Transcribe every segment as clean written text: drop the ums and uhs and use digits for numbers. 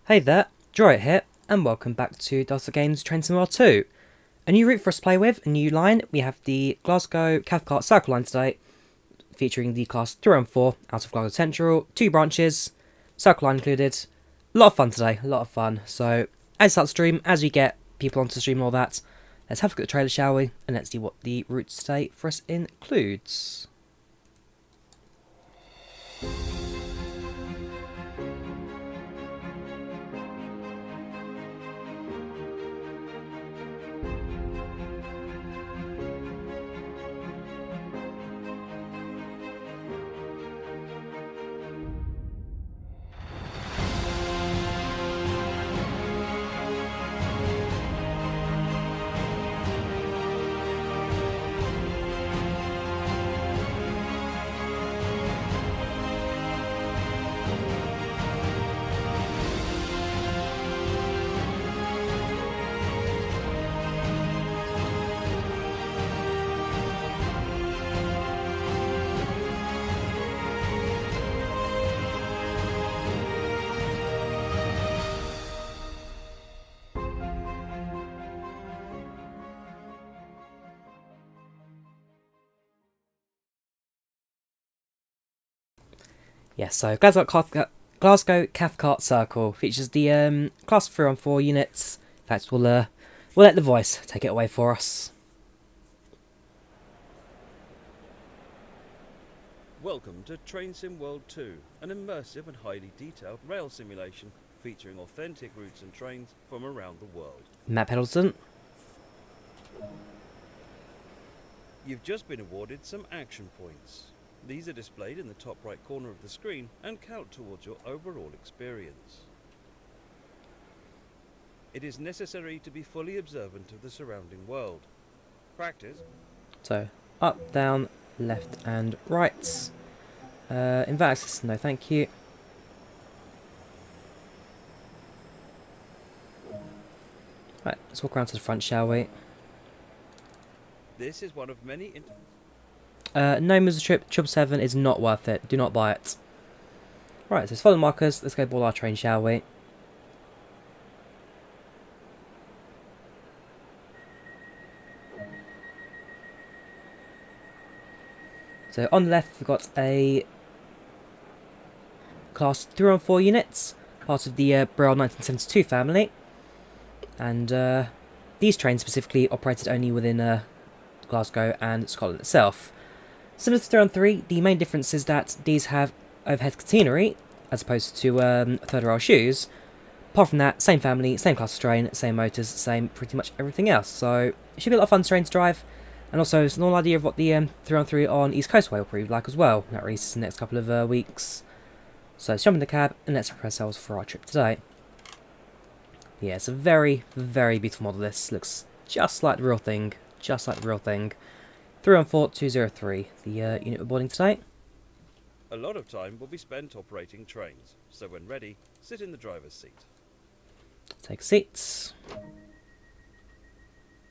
Hey there, Drawyah here, and welcome back to Delta Games Train Sim World 2. A new route for us to play with, a new line. We have the Glasgow Cathcart Circle Line today, featuring the class 3 and 4 out of Glasgow Central, 2 branches, Circle Line included. A lot of fun today, a lot of fun. So, as we start the stream, as we get people onto the stream and all that, let's have a look at the trailer, shall we? And let's see what the route today for us includes. Yes, so Glasgow Cathcart Circle features the class 3 on 4 units. In fact, we'll let the voice take it away for us. Welcome to Train Sim World 2, an immersive and highly detailed rail simulation featuring authentic routes and trains from around the world. Matt Pendleton. You've just been awarded some action points. These are displayed in the top right corner of the screen and count towards your overall experience. It is necessary to be fully observant of the surrounding world. Practice. So, up, down, left and right. Invert access, no thank you. Right, let's walk around to the front, shall we? This is one of many No moves trip, 777 is not worth it. Do not buy it. Right, so let's follow the markers. Let's go board our train, shall we? So on the left, we've got a class 3 on 4 units, part of the BREL 1972 family. And these trains specifically operated only within Glasgow and Scotland itself. Similar to 3 on 3, the main difference is that these have overhead catenary, as opposed to third rail shoes. Apart from that, same family, same class of train, same motors, same pretty much everything else. So it should be a lot of fun train to drive. And also, it's an all idea of what the 3 on 3 on East Coast Way will prove like as well. That releases in the next couple of weeks. So let's jump in the cab and let's prepare ourselves for our trip today. Yeah, it's a very, very beautiful model. This looks just like the real thing. Just like the real thing. 3 on 4 203, the unit we're boarding today. A lot of time will be spent operating trains, so when ready, sit in the driver's seat. Take seats.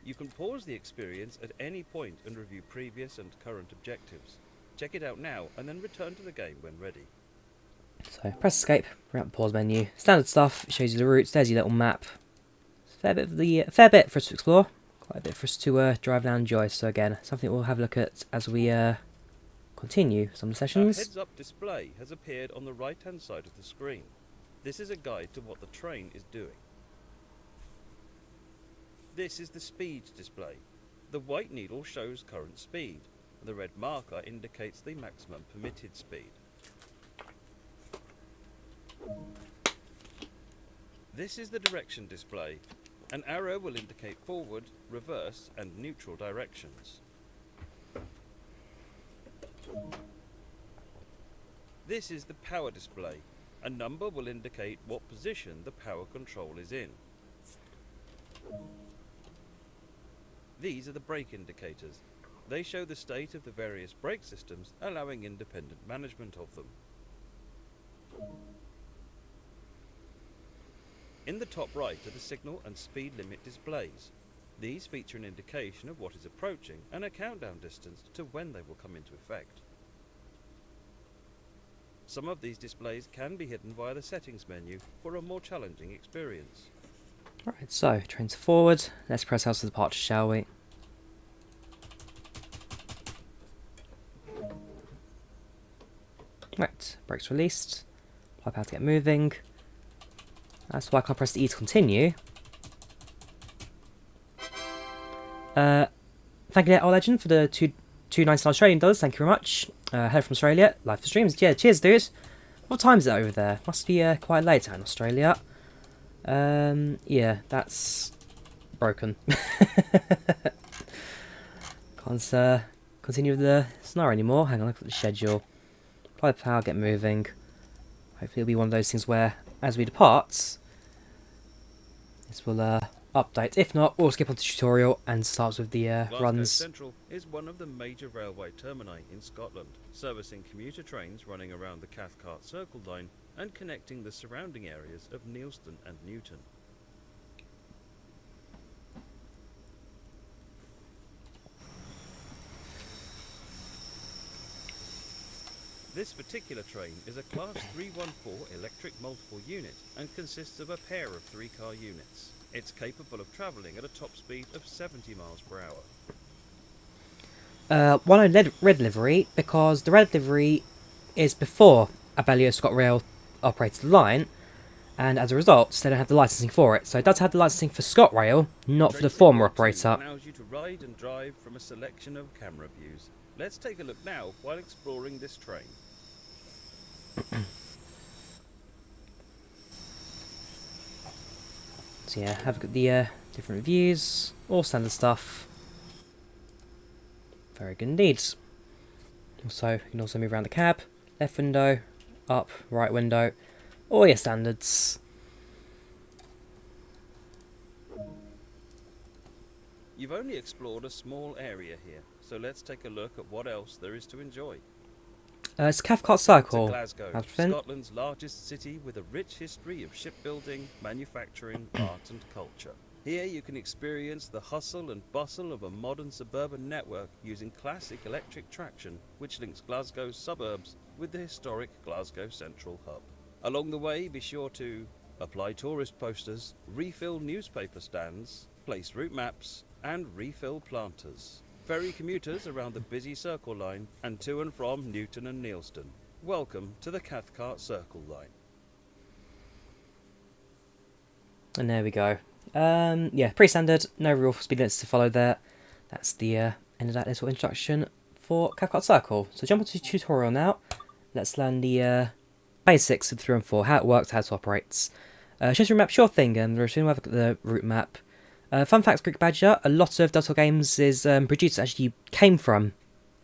You can pause the experience at any point and review previous and current objectives. Check it out now and then return to the game when ready. So press escape, bring up the pause menu. Standard stuff, it shows you the routes, there's your little map. Fair bit for us to explore. Quite a bit for us to drive down and enjoy. So again, something we'll have a look at as we continue some of the sessions. A heads-up display has appeared on the right-hand side of the screen. This is a guide to what the train is doing. This is the speed display. The white needle shows current speed, and the red marker indicates the maximum permitted speed. This is the direction display. An arrow will indicate forward, reverse, and neutral directions. This is the power display. A number will indicate what position the power control is in. These are the brake indicators. They show the state of the various brake systems, allowing independent management of them. In the top right are the signal and speed limit displays. These feature an indication of what is approaching and a countdown distance to when they will come into effect. Some of these displays can be hidden via the settings menu for a more challenging experience. Right, so trains forward. Let's press out for departure, shall we? Right, brakes released. Apply power to get moving. That's why I can't press the E to continue. Thank you, our legend, for the $2.99 Australian dollars. Thank you very much. Hello from Australia. Live for streams. Yeah, cheers, dude. What time is it over there? Must be quite late out in Australia. Yeah, that's broken. Can't continue with the scenario anymore. Hang on, look at the schedule. Apply the power, get moving. Hopefully it'll be one of those things where, as we depart, this will update. If not, we'll skip on to the tutorial and starts with the Glasgow runs. Central is one of the major railway termini in Scotland, servicing commuter trains running around the Cathcart Circle Line and connecting the surrounding areas of Neilston and Newton. This particular train is a Class 314 electric multiple unit and consists of a pair of 3-car units. It's capable of travelling at a top speed of 70 miles per hour. One on red livery, because the red livery is before Abellio ScotRail operated the line, and as a result, they don't have the licensing for it. So it does have the licensing for ScotRail, not for the former operator. Allows you to ride and drive from a selection of camera views. Let's take a look now while exploring this train. So yeah, have a look at the different views, all standard stuff. Very good indeed. Also, you can also move around the cab, left window, up, right window, all your standards. You've only explored a small area here, so let's take a look at what else there is to enjoy. It's Cathcart Circle. Glasgow, Scotland's largest city with a rich history of shipbuilding, manufacturing, art and culture. Here you can experience the hustle and bustle of a modern suburban network using classic electric traction which links Glasgow's suburbs with the historic Glasgow Central hub. Along the way, be sure to apply tourist posters, refill newspaper stands, place route maps and refill planters. Ferry commuters around the busy Circle Line and to and from Newton and Neilston. Welcome to the Cathcart Circle Line. And there we go. Yeah, pretty standard. No real speed limits to follow there. That's the end of that little introduction for Cathcart Circle. So jump onto the tutorial now. Let's learn the basics of 3 and 4, how it works, how it operates. Shows route map, sure thing, and we're going to have a look at the route map. Fun facts, Greek Badger, a lot of Delta Games is produced actually came from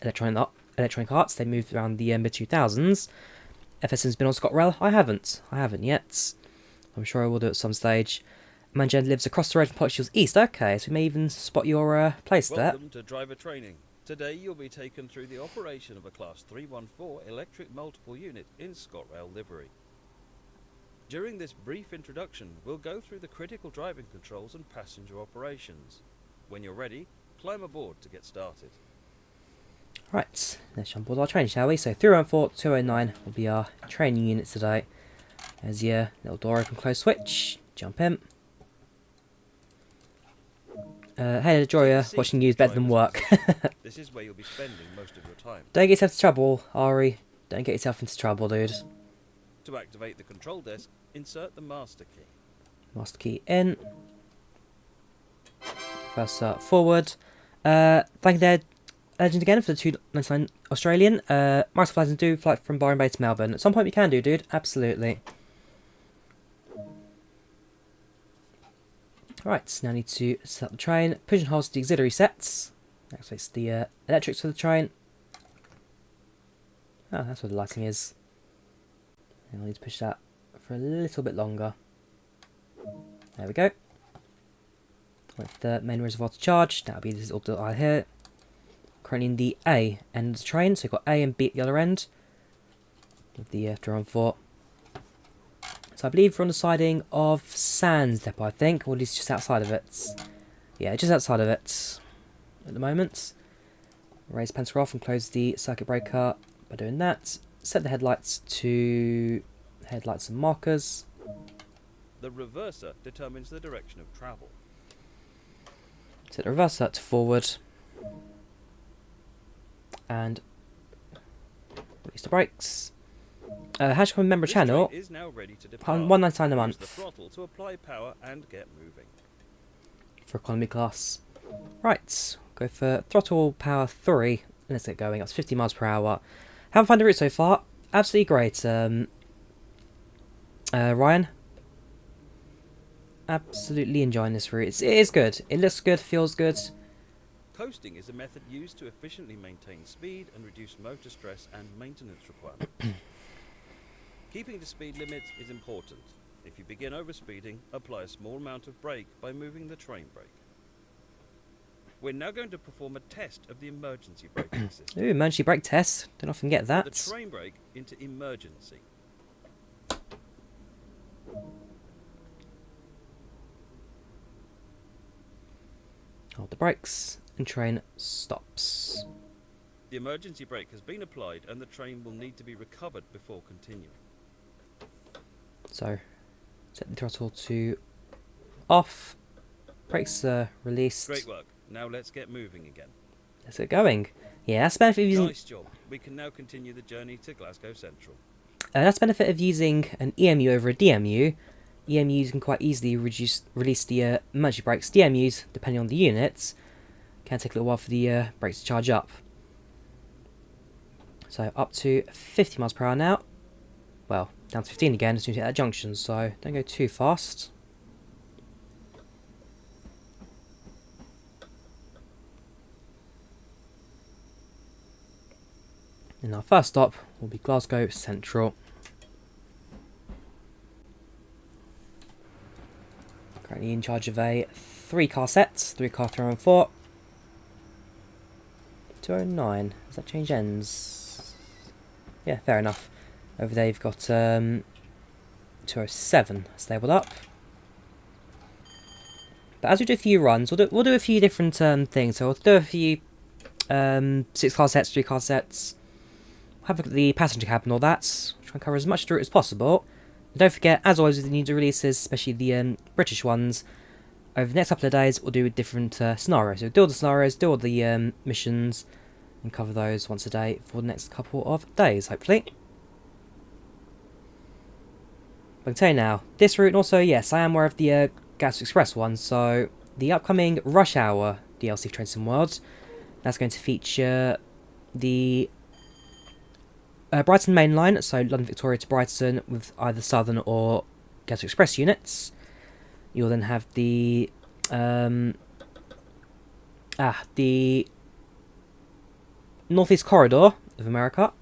Electronic Arts. They moved around the mid-2000s. FSM's been on ScotRail. I haven't yet. I'm sure I will do it at some stage. Manjan lives across the road from Pottshields East. Okay, so we may even spot your place there. Welcome to driver training. Today you'll be taken through the operation of a Class 314 electric multiple unit in ScotRail livery. During this brief introduction, we'll go through the critical driving controls and passenger operations. When you're ready, climb aboard to get started. Right, let's jump aboard our train, shall we? So 314, 209 will be our training unit today. There's your little door open close switch. Jump in. Hey, Drawyah, watching you is better than work. This is where you'll be spending most of your time. Don't get yourself into trouble, Ari. Don't get yourself into trouble, dude. To activate the control desk, insert the master key. Master key in. First forward. Thank you there, Legend, again for the $2.99 Australian. Microsoft License do flight from Byron Bay to Melbourne. At some point we can do, dude. Absolutely. Right, now I need to set up the train. Push and hold to the auxiliary sets. Activates the electrics for the train. Oh, that's where the lighting is. And I'll need to push that for a little bit longer. There we go. Wait for the main reservoir to charge. That'll be this little eye here. Currently in the A end of the train, so we've got A and B at the other end. With the drone for. So I believe we're on the siding of Sands Depot, I think, or at least just outside of it. Yeah, just outside of it at the moment. Raise pencil off and close the circuit breaker by doing that. set the headlights to headlights and markers. The reverser determines the direction of travel. Set the reverser to forward. And release the brakes. Hashtag member This channel. train is now ready to depart. £1.99 a Use month the throttle to apply power and get moving. for economy class. Right, go for throttle power 3. And let's get going. That's 50 miles per hour. Haven't found the route so far. Absolutely great. Ryan. Absolutely enjoying this route. It is good. It looks good. Feels good. Coasting is a method used to efficiently maintain speed and reduce motor stress and maintenance requirements. Keeping to speed limits is important. If you begin overspeeding, apply a small amount of brake by moving the train brake. We're now going to perform a test of the emergency braking system. Ooh, emergency brake test. Don't often get that. Put the train brake into emergency. Hold the brakes and train stops. The emergency brake has been applied and the train will need to be recovered before continuing. So, set the throttle to off. Brakes are released. Great work. Now let's get moving again. Let's get going. Yeah, that's the benefit of using. Nice job. We can now continue the journey to Glasgow Central. That's the benefit of using an EMU over a DMU. EMUs can quite easily release the emergency brakes. DMUs, depending on the units, can take a little while for the brakes to charge up. So up to 50 miles per hour now. Well, down to 15 again as soon as you hit that junction, so don't go too fast. And our first stop will be Glasgow Central. Currently in charge of a 3-car set, 3-car 304. 209, does that change ends? Yeah, fair enough. Over there you've got 207 stabled up. But as we do a few runs, we'll do a few different things. So we'll do a few 6-car sets, 3-car sets. Have a look at the passenger cab and all that. Try and cover as much route as possible. And don't forget, as always with the new releases, especially the British ones, over the next couple of days we'll do different scenarios. So we'll do all the scenarios, do all the missions, and cover those once a day for the next couple of days, hopefully. But I can tell you now, this route, and also, yes, I am aware of the Gas Express one, so the upcoming Rush Hour DLC for Train Sim World, that's going to feature the Brighton main line, so London Victoria to Brighton with either Southern or Gas Express units. You'll then have the Northeast Corridor of America.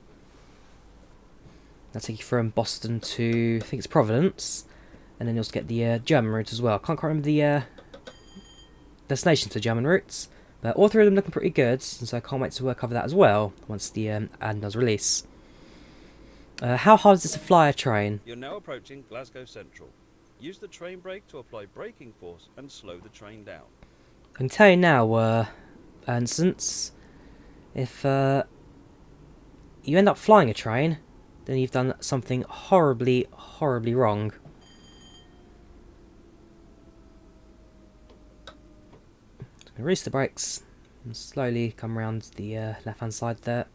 That'll take you from Boston to, I think it's Providence, and then you'll also get the German route as well. Can't quite remember the destinations for German routes, but all three of them looking pretty good, and so I can't wait to cover that as well once the ad does release. How hard is this to fly a train? You're now approaching Glasgow Central. Use the train brake to apply braking force and slow the train down. I can tell you now, instance, if you end up flying a train, then you've done something horribly, horribly wrong. So I'm going to release the brakes and slowly come around the left-hand side there.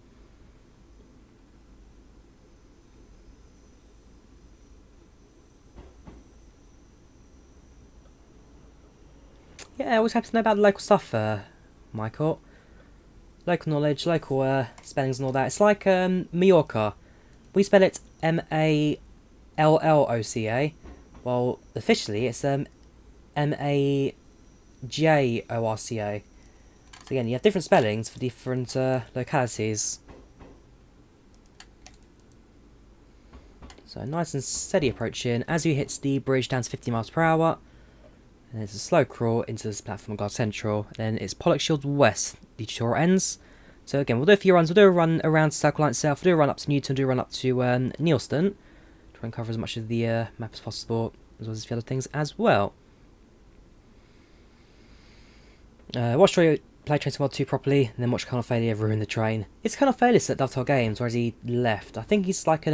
Yeah, I always happy to know about the local stuff, Michael. Local knowledge, local spellings and all that. It's like Mallorca. We spell it M-A-L-L-O-C-A, while officially it's M-A-J-O-R-C-A. So again, you have different spellings for different localities. So nice and steady approach in. As you hit the bridge down to 50 miles per hour, and it's a slow crawl into this platform of Glasgow Central. Then it's Pollock Shields West, the tutorial ends. So again, we'll do a few runs. We'll do a run around Strathclyde itself. We'll do a run up to Newton. Do a run up to Neilston. Try and cover as much of the map as possible, as well as a few other things as well. Watch play Train Sim World 2 properly, and then watch Colonel Failure ruin the train. It's Colonel Failure at Dovetail Games, or has he left? I think he's like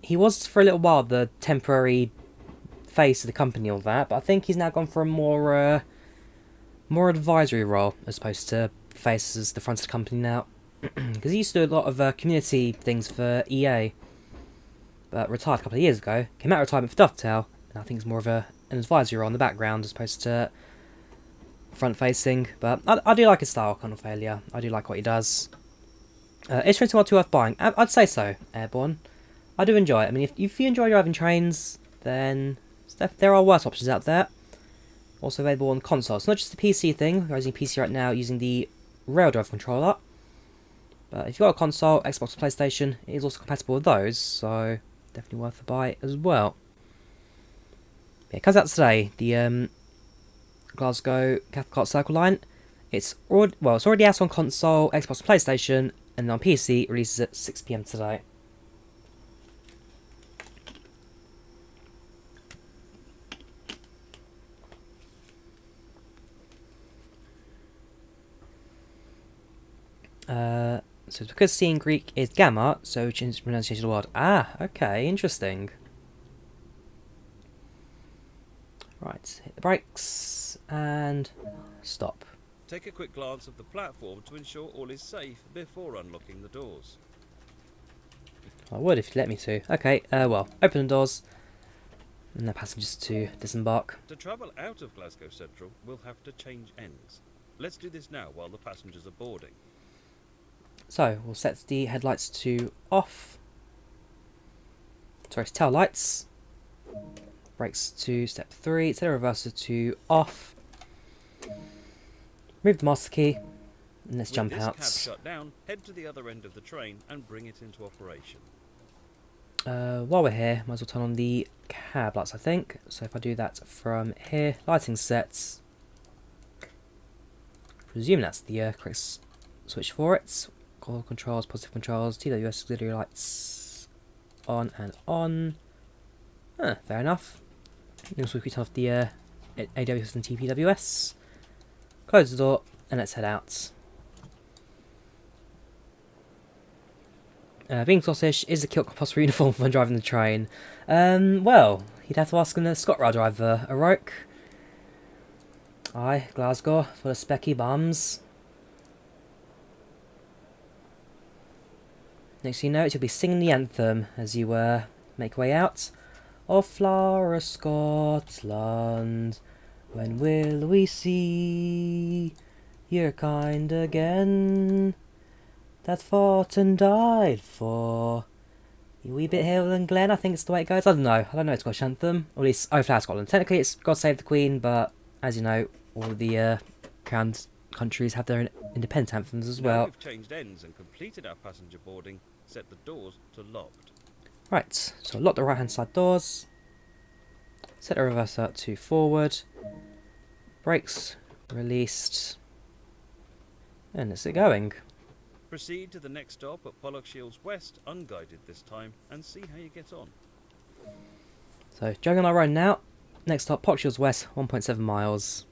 he was for a little while the temporary face of the company, all that, but I think he's now gone for a more advisory role as opposed to face as the front of the company now. Because he used to do a lot of community things for EA, but retired a couple of years ago. Came out of retirement for Dovetail, and I think it's more of an advisory role in the background as opposed to front facing. But I do like his style, Colonel Failure. I do like what he does. Is Train Sim World 2 worth buying? I'd say so, Airborne. I do enjoy it. I mean, if you enjoy driving trains, then there are worse options out there. Also available on consoles. Not just the PC thing. We're using PC right now using the Raildrive controller. But if you've got a console, Xbox, or PlayStation, it is also compatible with those. So definitely worth a buy as well. Yeah, it comes out today. The Glasgow Cathcart Circle Line. It's already out on console, Xbox, and PlayStation, and on PC it releases at 6 PM today. So because C in Greek is gamma, so change the pronunciation of the word. Ah, okay, interesting. Right, hit the brakes and stop. Take a quick glance of the platform to ensure all is safe before unlocking the doors. I would if you let me to. Okay, well, open the doors and the passengers to disembark. To travel out of Glasgow Central, we'll have to change ends. Let's do this now while the passengers are boarding. So, we'll set the headlights to off. Sorry, tail lights. Brakes to step 3. Set the reverser to off. Move the master key. And let's jump out. With this cab shut down, head to the other end of the train and bring it into operation. While we're here, might as well turn on the cab lights, I think. So if I do that from here, lighting sets. Presume that's the correct switch for it. Call controls, positive controls, TWS auxiliary lights on and on. Fair enough. Also, we turn off the AWS and TPWS. Close the door and let's head out. Being Scottish is a kilt compulsory uniform when driving the train. Well, you'd have to ask the ScotRail driver, O'Rourke. Aye, Glasgow, full of specky bums. Next thing you know, you'll be singing the anthem as you make your way out. O flower of Scotland, when will we see your kind again, that fought and died for your wee bit hill and glen? I think it's the way it goes. I don't know it's Scottish anthem, or at least O flower of Scotland. Technically it's God Save the Queen, but as you know, all the crowned countries have their own independent anthems as well. Now we've changed ends and completed our passenger boarding, set the doors to locked. Right, so lock the right hand side doors, set the reverser to forward, brakes released, and let's get going. Proceed to the next stop at Pollokshields West, unguided this time, and see how you get on. So, jogging on our road now, next stop Pollokshields West, 1.7 miles.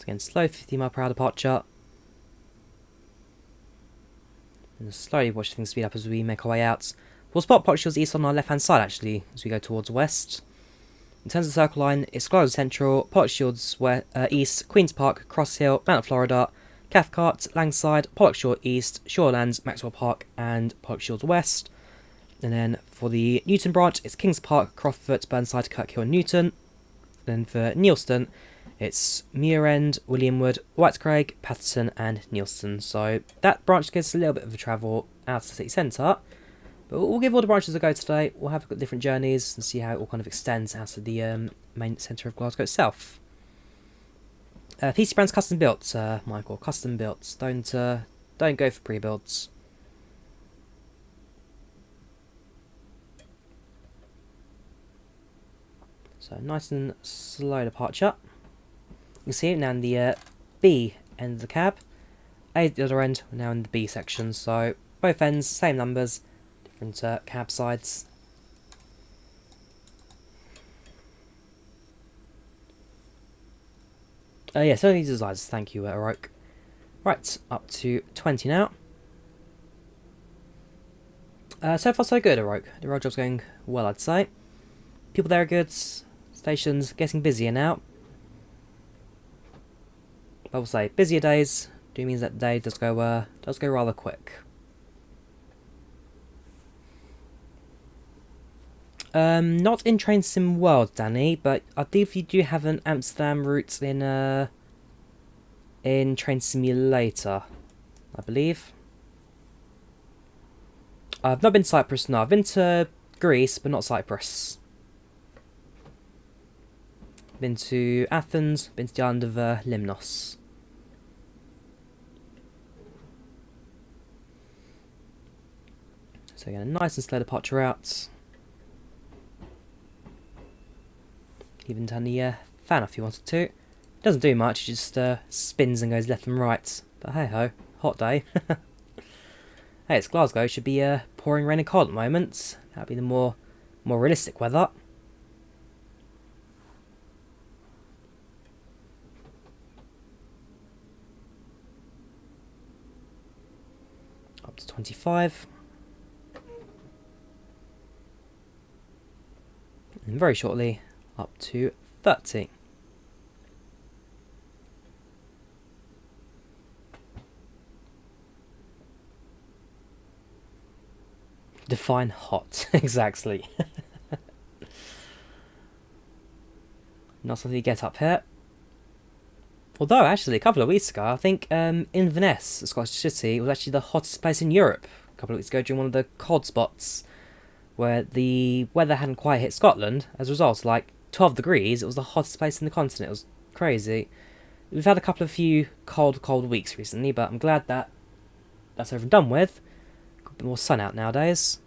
Again, slow 50 mph departure. And slowly watch things speed up as we make our way out. We'll spot Pollokshields East on our left hand side actually, as we go towards west. In terms of the Circle Line, it's Glasgow Central, Pollokshields East, Queen's Park, Cross Hill, Mount Florida, Cathcart, Langside, Pollokshields East, Shawlands, Maxwell Park, and Pollokshields West. And then for the Newton branch, it's Kings Park, Croftfoot, Burnside, Kirkhill, and Newton. Then for Neilston, it's Muirend, Williamwood, Whitecraig, Patterson, and Neilston. So that branch gives us a little bit of a travel out of the city centre. But we'll give all the branches a go today. We'll have different journeys and see how it all kind of extends out of the main centre of Glasgow itself. PC brand's custom built, Michael. Custom built. Don't go for pre-builds. So nice and slow departure. You can see it now in the B end of the cab. A at the other end, we're now in the B section. So both ends, same numbers, different cab sides. Yeah, so these designs. Thank you, Roke. Right, up to 20 now. So far so good, Roke. The road job's going well, I'd say. People there are good. Station's getting busier now. But I will say, busier days do means that the day does go rather quick. Not in Train Sim World, Danny, but I believe you do have an Amsterdam route in Train Simulator, I believe. I've not been to Cyprus, no. I've been to Greece, but not Cyprus. Been to Athens, been to the island of Limnos. So again, a nice and slow departure route. Even turn the fan off if you wanted to. It doesn't do much, it just spins and goes left and right. But hey ho, hot day. Hey, it's Glasgow, should be pouring rain and cold at the moment. That'd be the more realistic weather. Up to 25. And very shortly, up to 30. Define hot, exactly. Not something you get up here. Although, actually, a couple of weeks ago, I think Inverness, a Scottish city, was actually the hottest place in Europe. A couple of weeks ago during one of the cold spots, where the weather hadn't quite hit Scotland. As a result, like 12 degrees, it was the hottest place in the continent. It was crazy. We've had a few cold weeks recently, but I'm glad that that's over and done with. Got a bit more sun out nowadays.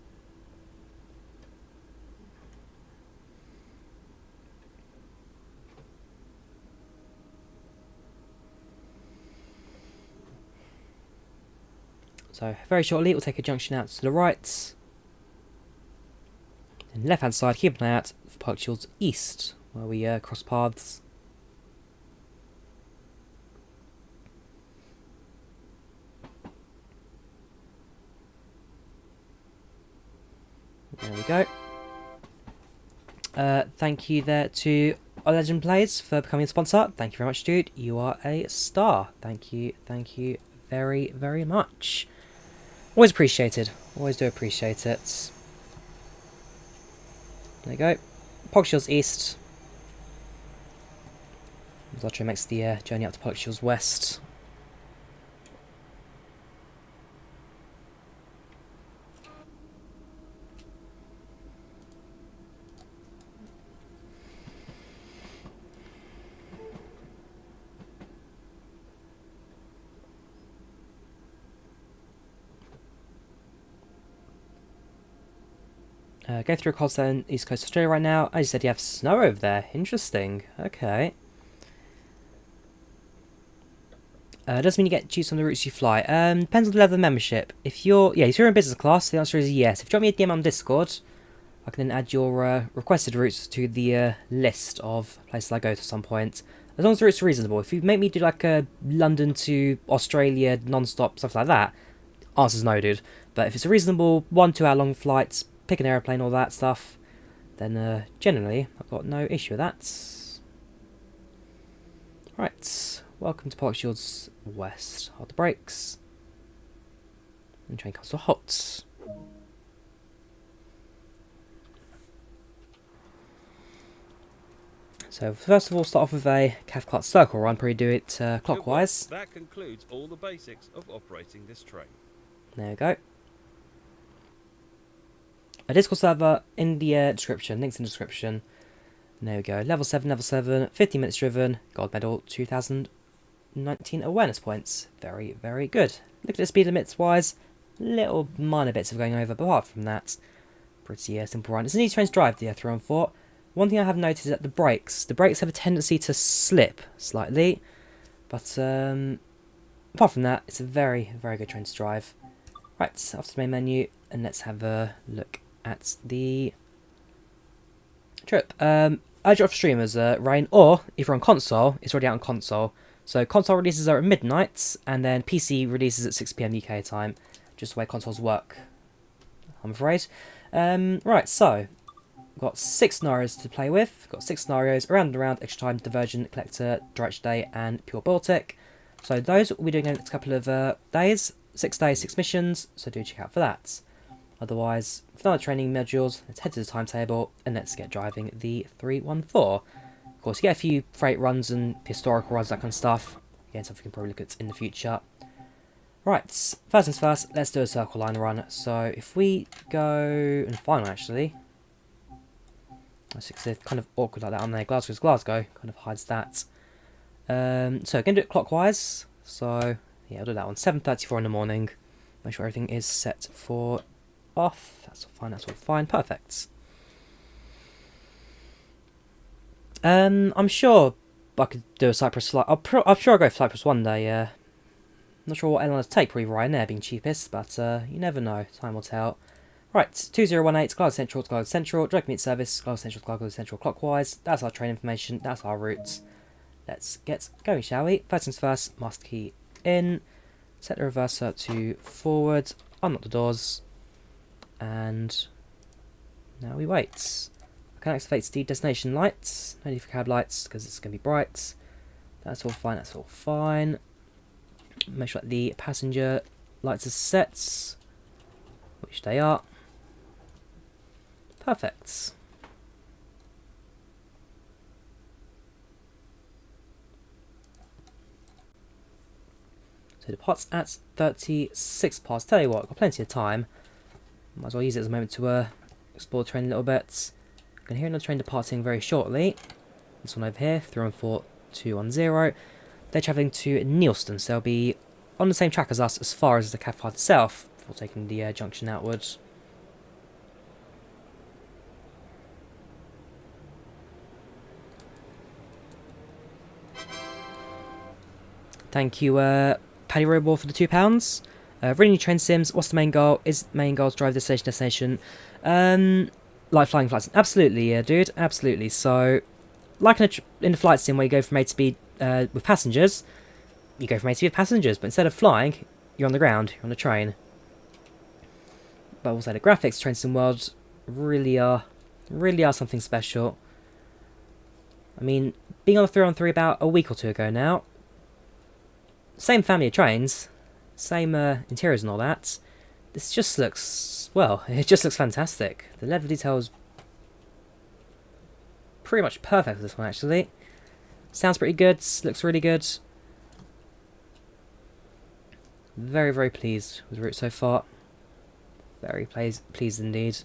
So very shortly, we'll take a junction out to the right. And left hand side, keep an eye out for Park Shields East, where we cross paths. There we go. Thank you there to our Legend Plays for becoming a sponsor. Thank you very much, dude. You are a star. Thank you very, very much. Always appreciated. Always do appreciate it. There you go. Pogshields East. Lottery makes the journey up to Pogshields West. Go through a cold zone East Coast Australia right now. As you said, you have snow over there. Interesting. Okay. Doesn't mean you get to choose some of the routes you fly. Depends on the level of membership. If you're in business class, the answer is yes. If you drop me a DM on Discord, I can then add your requested routes to the list of places I go to at some point. As long as the routes are reasonable. If you make me do like a London to Australia non-stop, stuff like that, answer's no, dude. But if it's a reasonable 1-2 hour long flight, pick an aeroplane, all that stuff, then generally I've got no issue with that. Right, welcome to Pogshields West. Hold the brakes. And train comes to a halt. So first of all, start off with a Cathcart Circle Line. Probably do it clockwise. That concludes all the basics of operating this train. There we go. A Discord server in the description, links in the description. There we go, level 7, 15 minutes driven, gold medal, 2019 awareness points. Very, very good. Look at the speed limits wise, little minor bits of going over, but apart from that, pretty simple run. It's an easy train to drive, the 314. One thing I have noticed is that the brakes have a tendency to slip slightly, but apart from that, it's a very, very good train to drive. Right, off to the main menu, and let's have a look at the trip. I urgent for streamers, Rain, or if you're on console, it's already out on console. So console releases are at midnight, and then PC releases at 6 PM UK time, just the way consoles work, I'm afraid. Right, so we've got 6 scenarios to play with. We've got 6 scenarios, around and around, extra time, diversion, collector, direct day, and pure Baltic. So those we'll be doing in the next couple of days. 6 days, 6 missions, so do check out for that. Otherwise, for other training modules, let's head to the timetable and let's get driving the 314. Of course, you get a few freight runs and historical runs, that kind of stuff. Again, something we can probably look at in the future. Right, first things first, let's do a circle line run. So if we go and find one, actually. It's kind of awkward like that on there. Glasgow's Glasgow, kind of hides that. So we're going to do it clockwise. So yeah, I'll do that one. 7:34 in the morning. Make sure everything is set for off. That's all fine. That's all fine. Perfect. I'm sure I could do a Cyprus flight. I'm sure I'll go for Cyprus one day. Not sure what airline to take. Probably Ryanair being cheapest, but you never know. Time will tell. Right, 2018 Glasgow Central to Glasgow Central. Direct commute service. Glasgow Central to Glasgow Central clockwise. That's our train information. That's our routes. Let's get going, shall we? First things first. Master key in. Set the reverser to forward. Unlock the doors. And now we wait. I can activate the destination lights. No need for cab lights because it's going to be bright. That's all fine. That's all fine. Make sure that the passenger lights are set, which they are. Perfect. So departs at 36 past. Tell you what, I've got plenty of time. Might as well use it as a moment to explore the train a little bit. I can hear another train departing very shortly. This one over here, 314210. They're travelling to Neilston, so they'll be on the same track as us as far as the Cathcart itself, before taking the junction outwards. Thank you, Paddy Robor, for the £2. Really new train sims. What's the main goal? Is the main goal to drive the destination? Like flying flights. Absolutely, yeah, dude. Absolutely. So, like in the flight sim where you go from A to B with passengers, you go from A to B with passengers, but instead of flying, you're on the ground, you're on the train. But also the graphics train sim world really are something special. I mean, being on the 3-on-3 about a week or two ago now, same family of trains, same interiors and all that. This just looks, well, it just looks fantastic. The level detail is pretty much perfect for this one, actually. Sounds pretty good, looks really good. Very, very pleased with the route so far. Very pleased indeed.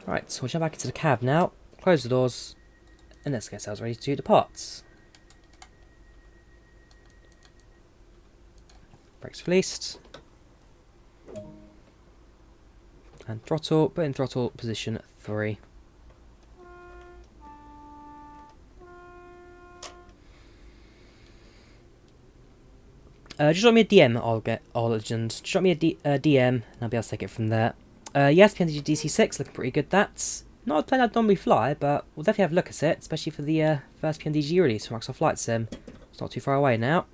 Right, so we'll jump back into the cab now, close the doors, and let's get ourselves ready to depart. Brakes released. And throttle, but in throttle position 3. Just drop me a DM, I'll legend. Just drop me a DM, and I'll be able to take it from there. Yes, PNG DC6, looking pretty good. That's not a plane I'd normally fly, but we'll definitely have a look at it, especially for the first PNG release from Microsoft Flight Sim. It's not too far away now.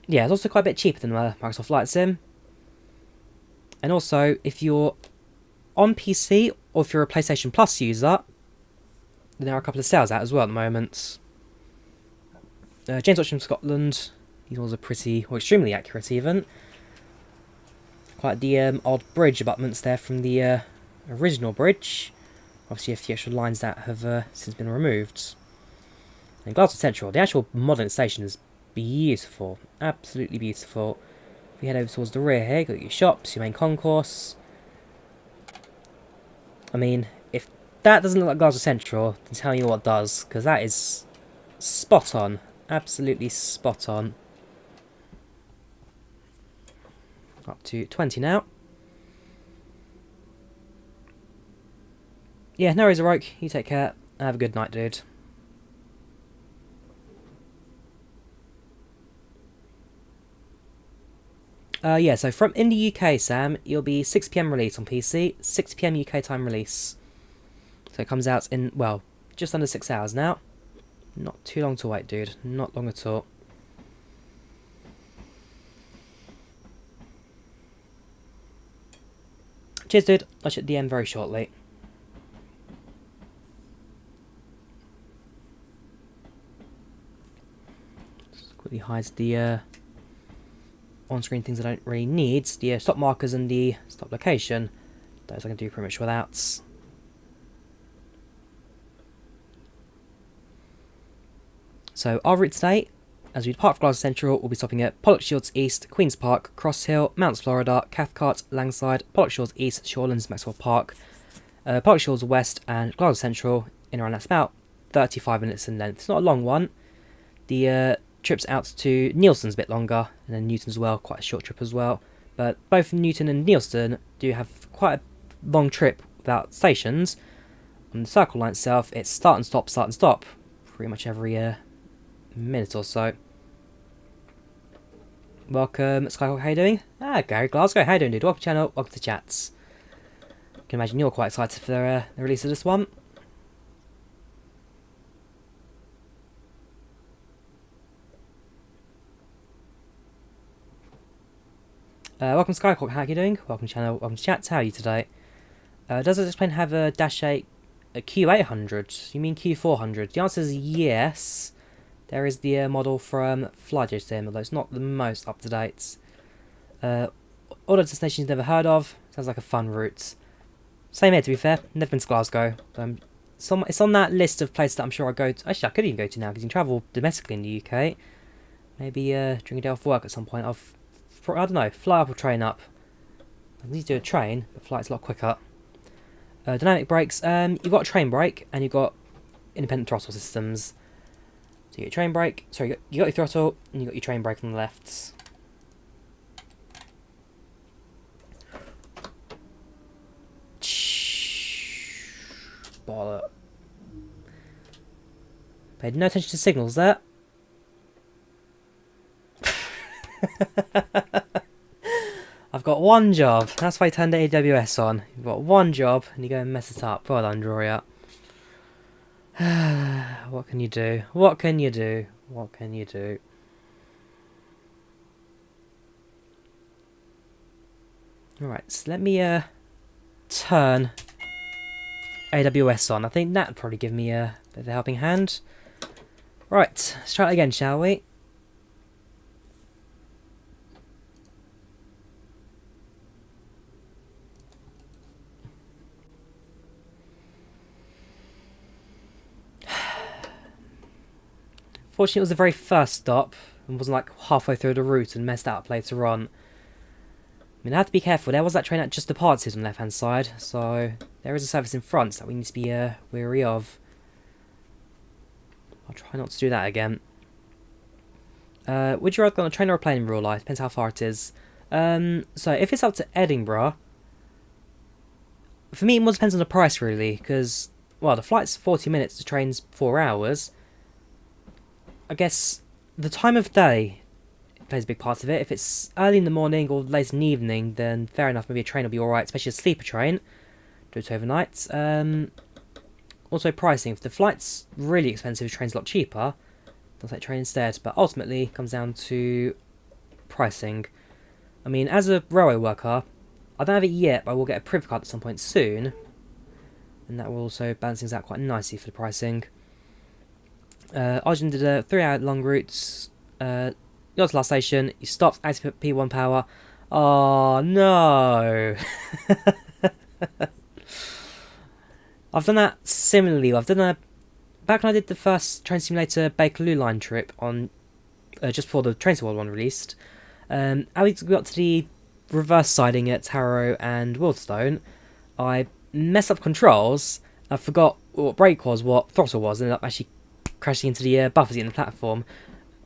Yeah, it's also quite a bit cheaper than Microsoft Flight Sim. And also, if you're on PC, or if you're a PlayStation Plus user, then there are a couple of sales out as well at the moment. James Watch from Scotland. These ones are pretty, or extremely accurate even. Quite the odd bridge abutments there from the original bridge. Obviously a few extra lines that have since been removed. And Glasgow Central, the actual modern station is beautiful. Absolutely beautiful. If we head over towards the rear here, you've got your shops, your main concourse. I mean, if that doesn't look like Glasgow Central, then tell you what does, because that is spot on. Absolutely spot on. Up to 20 now. Yeah, no worries, Roke. You take care. Have a good night, dude. Yeah, so from in the UK, Sam, it'll be 6 PM release on PC, 6 PM UK time release. So it comes out in, well, just under 6 hours now. Not too long to wait, dude. Not long at all. Cheers, dude. I should DM very shortly. Just quickly hides the on-screen things I don't really need. The stop markers and the stop location. Those I can do pretty much without. So our route today, as we depart from Glasgow Central, we'll be stopping at Pollock Shields East, Queen's Park, Cross Hill, Mounts Florida, Cathcart, Langside, Pollock Shields East, Shawlands, Maxwell Park, Pollock Shields West and Glasgow Central. In around that's about 35 minutes in length. It's not a long one. The trips out to Neilston's a bit longer, and then Newton as well, quite a short trip as well. But both Newton and Neilston do have quite a long trip without stations. On the Circle Line itself, it's start and stop, pretty much every minute or so. Welcome, Skyhawk, how you doing? Gary Glasgow, how you doing, dude? Welcome to the channel, welcome to chats. I can imagine you're quite excited for the release of this one. Welcome Skyhawk, how are you doing? Welcome to the channel, welcome to chats, how are you today? Does it explain have a Dash 8 a Q800? You mean Q400? The answer is yes. There is the model from Flyjo Sim, although it's not the most up to date. All the destinations never heard of. Sounds like a fun route. Same here, to be fair. Never been to Glasgow. It's on that list of places that I'm sure I'll go to. Actually, I could even go to now because you can travel domestically in the UK. Maybe during a day off work at some point. I don't know, fly up or train up. I need to do a train, but flight's a lot quicker. Dynamic brakes. You've got a train brake and you've got independent throttle systems. So you got your train brake. Sorry, you got your throttle and you got your train brake on the left. Bollock. Paid no attention to signals there. I've got one job. That's why I turned the AWS on. You've got one job and you go and mess it up. Well done, Drawyah. What can you do? What can you do? What can you do? Alright, so let me turn AWS on. I think that would probably give me a bit of a helping hand. Right, let's try it again, shall we? Fortunately, it was the very first stop and wasn't like halfway through the route and messed up later on. I mean, I have to be careful. There was that train that just departed on the left-hand side, so there is a service in front that we need to be wary of. I'll try not to do that again. Would you rather go on a train or a plane in real life? Depends how far it is. So if it's up to Edinburgh, for me it more depends on the price really, because, well, the flight's 40 minutes, the train's 4 hours. I guess the time of day plays a big part of it. If it's early in the morning or late in the evening, then fair enough, maybe a train will be alright, especially a sleeper train. Do it overnight. Also pricing. If the flight's really expensive, the train's a lot cheaper. I'll take train instead. But ultimately, it comes down to pricing. I mean, as a railway worker, I don't have it yet, but I will get a priv card at some point soon. And that will also balance things out quite nicely for the pricing. Arjun did a 3-hour long route. You got to the last station, you stopped, active P1 power. Oh no! I've done that similarly. I've done a back when I did the first Train Simulator Bakerloo line trip on just before the Train Simulator one released. I got to the reverse siding at Harrow and Wildstone. I messed up controls. I forgot what brake was, what throttle was, and ended up actually crashing into the buffers in the platform.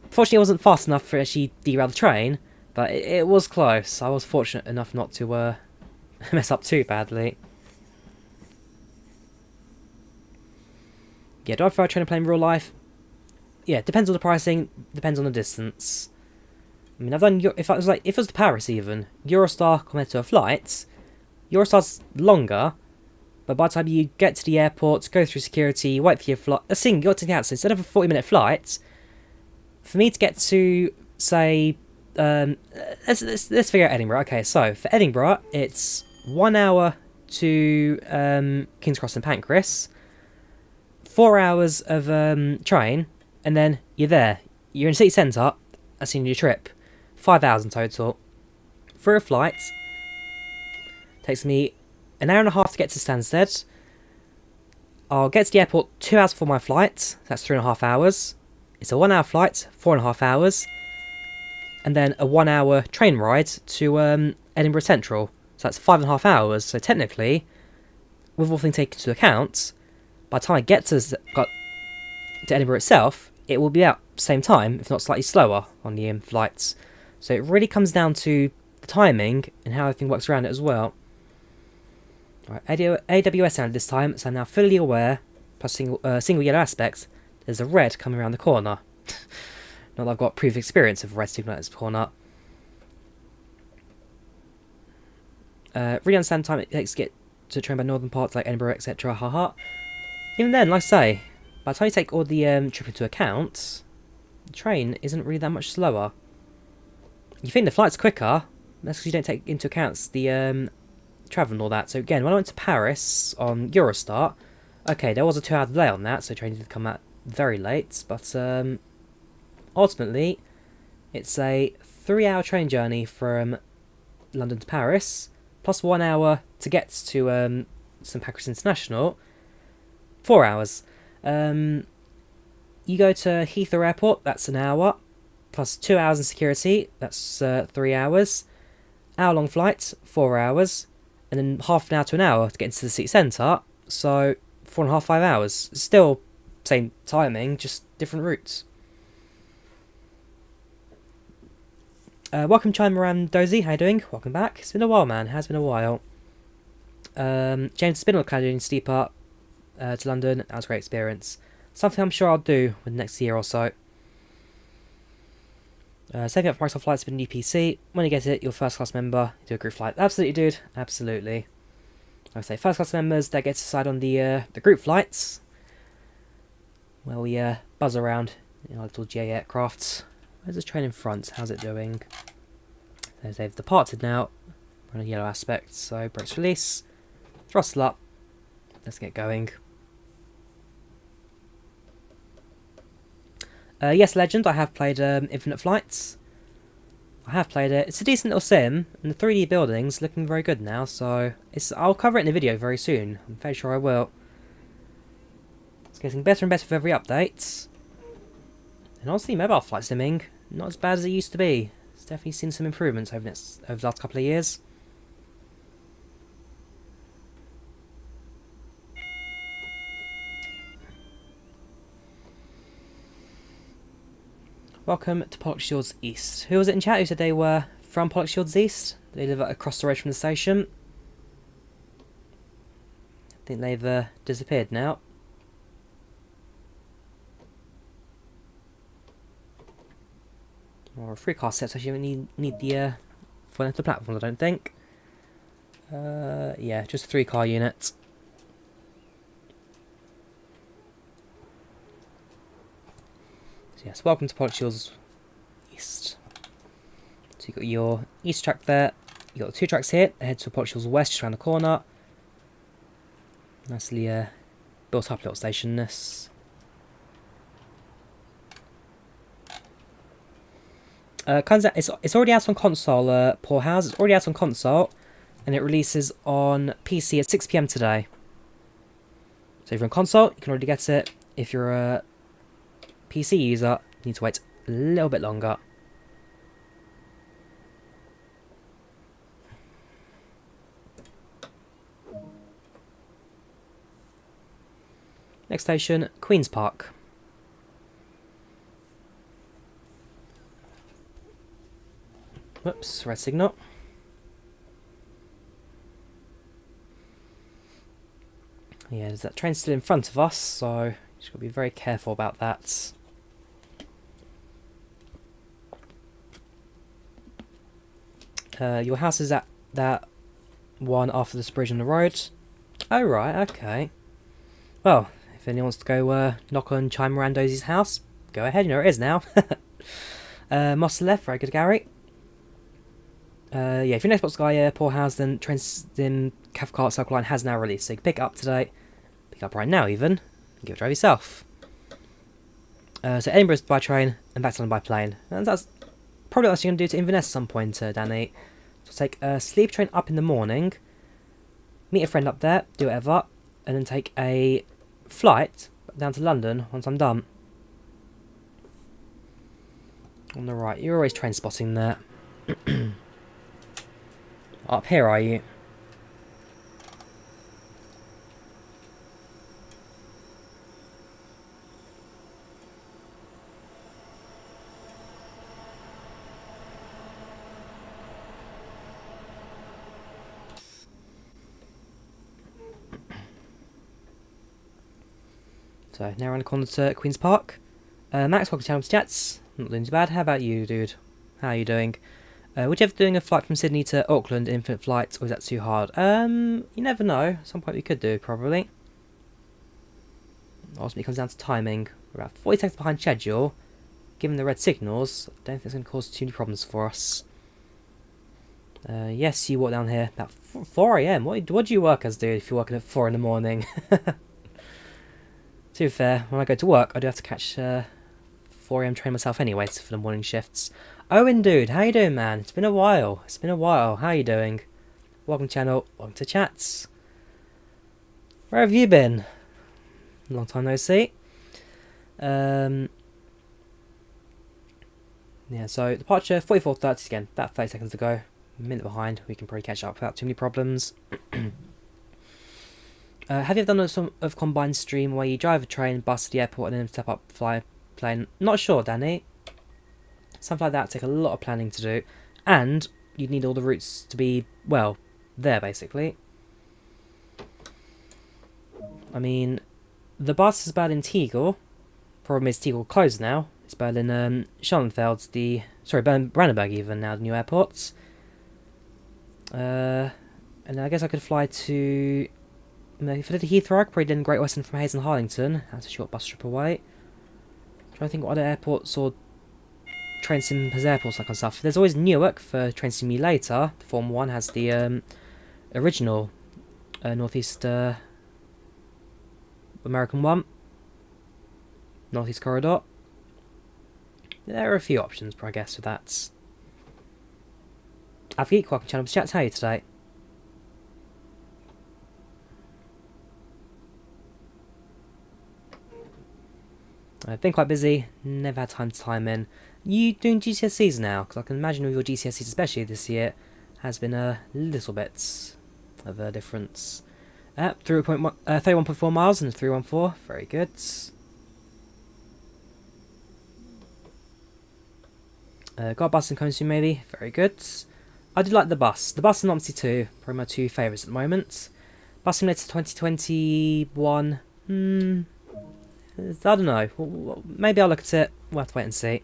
Fortunately, it wasn't fast enough for actually derail the train, but it was close. I was fortunate enough not to mess up too badly. Yeah, do I prefer train and plane in real life? Yeah, depends on the pricing, depends on the distance. I mean, I've done if it was to Paris even Eurostar compared to a flight. Eurostar's longer, but by the time you get to the airport, go through security, wait for your flight, you got to the outside. Instead of a 40-minute flight, for me to get to say, let's figure out Edinburgh. Okay, so for Edinburgh, it's 1 hour to King's Cross and Pancras, 4 hours of train, and then you're there. You're in city centre. That's the end of your trip. 5 hours in total. For a flight, takes me an hour and a half to get to Stansted. I'll get to the airport 2 hours before my flight. That's 3.5 hours. It's a 1 hour flight, 4.5 hours. And then a 1 hour train ride to Edinburgh Central. So that's 5.5 hours. So technically, with all things taken into account, by the time I get to Edinburgh itself, it will be about the same time, if not slightly slower, on the flights. So it really comes down to the timing and how everything works around it as well. Right, AWS sound this time, so I'm now fully aware, plus single yellow aspect, there's a red coming around the corner. Not that I've got previous experience of red signal at this corner. Really understand the time it takes to get to train by northern parts like Edinburgh, etc. Haha. Even then, like I say, by the time you take all the trip into account, the train isn't really that much slower. You think the flight's quicker, that's because you don't take into account the travel and all that. So again, when I went to Paris on Eurostar, okay, there was a 2 hour delay on that, so the train did come out very late, but ultimately, it's a 3 hour train journey from London to Paris, plus 1 hour to get to St Pancras International, 4 hours. You go to Heathrow Airport, that's an hour, plus 2 hours in security, that's 3 hours. Hour-long flight, 4 hours, and then half an hour to an hour to get into the city centre, so 4.5, 5 hours. Still same timing, just different routes. Welcome, Chime Moran Dozy, how you doing? Welcome back. It's been a while, man, it has been a while. James Spindle doing steeper to London, that was a great experience. Something I'm sure I'll do with the next year or so. Saving up for Microsoft flights with a new PC. When you get it, you're a first class member, you do a group flight. Absolutely, dude. Absolutely. Like I say, first class members, that get to decide on the group flights. Where we buzz around in our little GA aircrafts. Where's this train in front? How's it doing? They've departed now. We're on a yellow aspect, so brakes release. Throttle up. Let's get going. Yes, Legend, I have played Infinite Flights. I have played it. It's a decent little sim, and the 3D building's looking very good now, so I'll cover it in a video very soon. I'm very sure I will. It's getting better and better with every update. And honestly, mobile flight simming, not as bad as it used to be. It's definitely seen some improvements over the last couple of years. Welcome to Pollock Shields East. Who was it in chat who said they were from Pollock Shields East? They live across the road from the station. I think they've disappeared now. Or a free car set, so you don't need the for the platform, I don't think. Yeah, just a 3-car unit. Yes, welcome to Pollock Shields East. So you've got your east track there. You've got the 2 tracks here. They head to Pollock Shields West, just around the corner. Nicely built up little station this. It's already out on console, Poor House. It's already out on console, and it releases on PC at 6 PM today. So if you're on console, you can already get it. If you're a PC user, you need to wait a little bit longer. Next station, Queen's Park. Whoops, red signal. Yeah, there's that train still in front of us, so just got to be very careful about that. Your house is at that one after this bridge on the road. Oh, right, okay. Well, if anyone wants to go knock on Chime Rando's house, go ahead, you know where it is now. Moss to the left, very good, Gary. Yeah, if you're next box guy, Poor House, then Cathcart Circle Line has now released, so you can pick it up today. Pick it up right now, even. And give it a drive yourself. So Edinburgh's by train and back to London by plane. And that's probably what you're going to do to Inverness at some point, Danny. So take a sleep train up in the morning, meet a friend up there, do whatever, and then take a flight down to London once I'm done. On the right, you're always train spotting there. Up here, are you? So, now around the corner to Queen's Park. Max, welcome to Channel Chats. Not doing too bad. How about you, dude? How are you doing? Would you ever doing a flight from Sydney to Auckland, infinite flights, or is that too hard? You never know. At some point we could do, probably. Ultimately, it comes down to timing. We're about 40 seconds behind schedule. Given the red signals, I don't think it's going to cause too many problems for us. Yes, you walk down here about 4 AM. What do you work as, dude, if you're working at 4 in the morning? To be fair, when I go to work, I do have to catch 4 AM train myself anyways for the morning shifts. Owen, dude, how you doing, man? It's been a while. It's been a while. How you doing? Welcome channel. Welcome to chats. Where have you been? Long time no see. Yeah, so departure 44:30 again. About 30 seconds to go. A minute behind. We can probably catch up without too many problems. Have you ever done some of combined stream where you drive a train, bus to the airport, and then step up, fly a plane? Not sure, Danny. Something like that take a lot of planning to do, and you'd need all the routes to be, well, there basically. I mean, the bus is bad in Tegel. Problem is Tegel closed now. It's bad in Shawlands, Brandenburg even now, the new airports. And I guess I could fly to. If I did Heathrow, I could probably did Great Western from Hayes and Harlington. That's a short bus trip away. I'm trying to think what other airports or train sim has airports, that kind of stuff. There's always Newark for Train Simulator. The Form 1 has the original Northeast American one. Northeast Corridor. There are a few options, I guess, with that. Avgeek, welcome to Channel Chats. How are you today? I've been quite busy, never had time to time in. You doing GCSEs now? Because I can imagine with your GCSEs, especially this year, has been a little bit of a difference. 31.4 miles and 314, very good. Got a bus in Coniston maybe, very good. I do like the bus. The bus and Omsi 2, probably my two favourites at the moment. Bus Simulator 2021, I don't know. Maybe I'll look at it. We'll have to wait and see.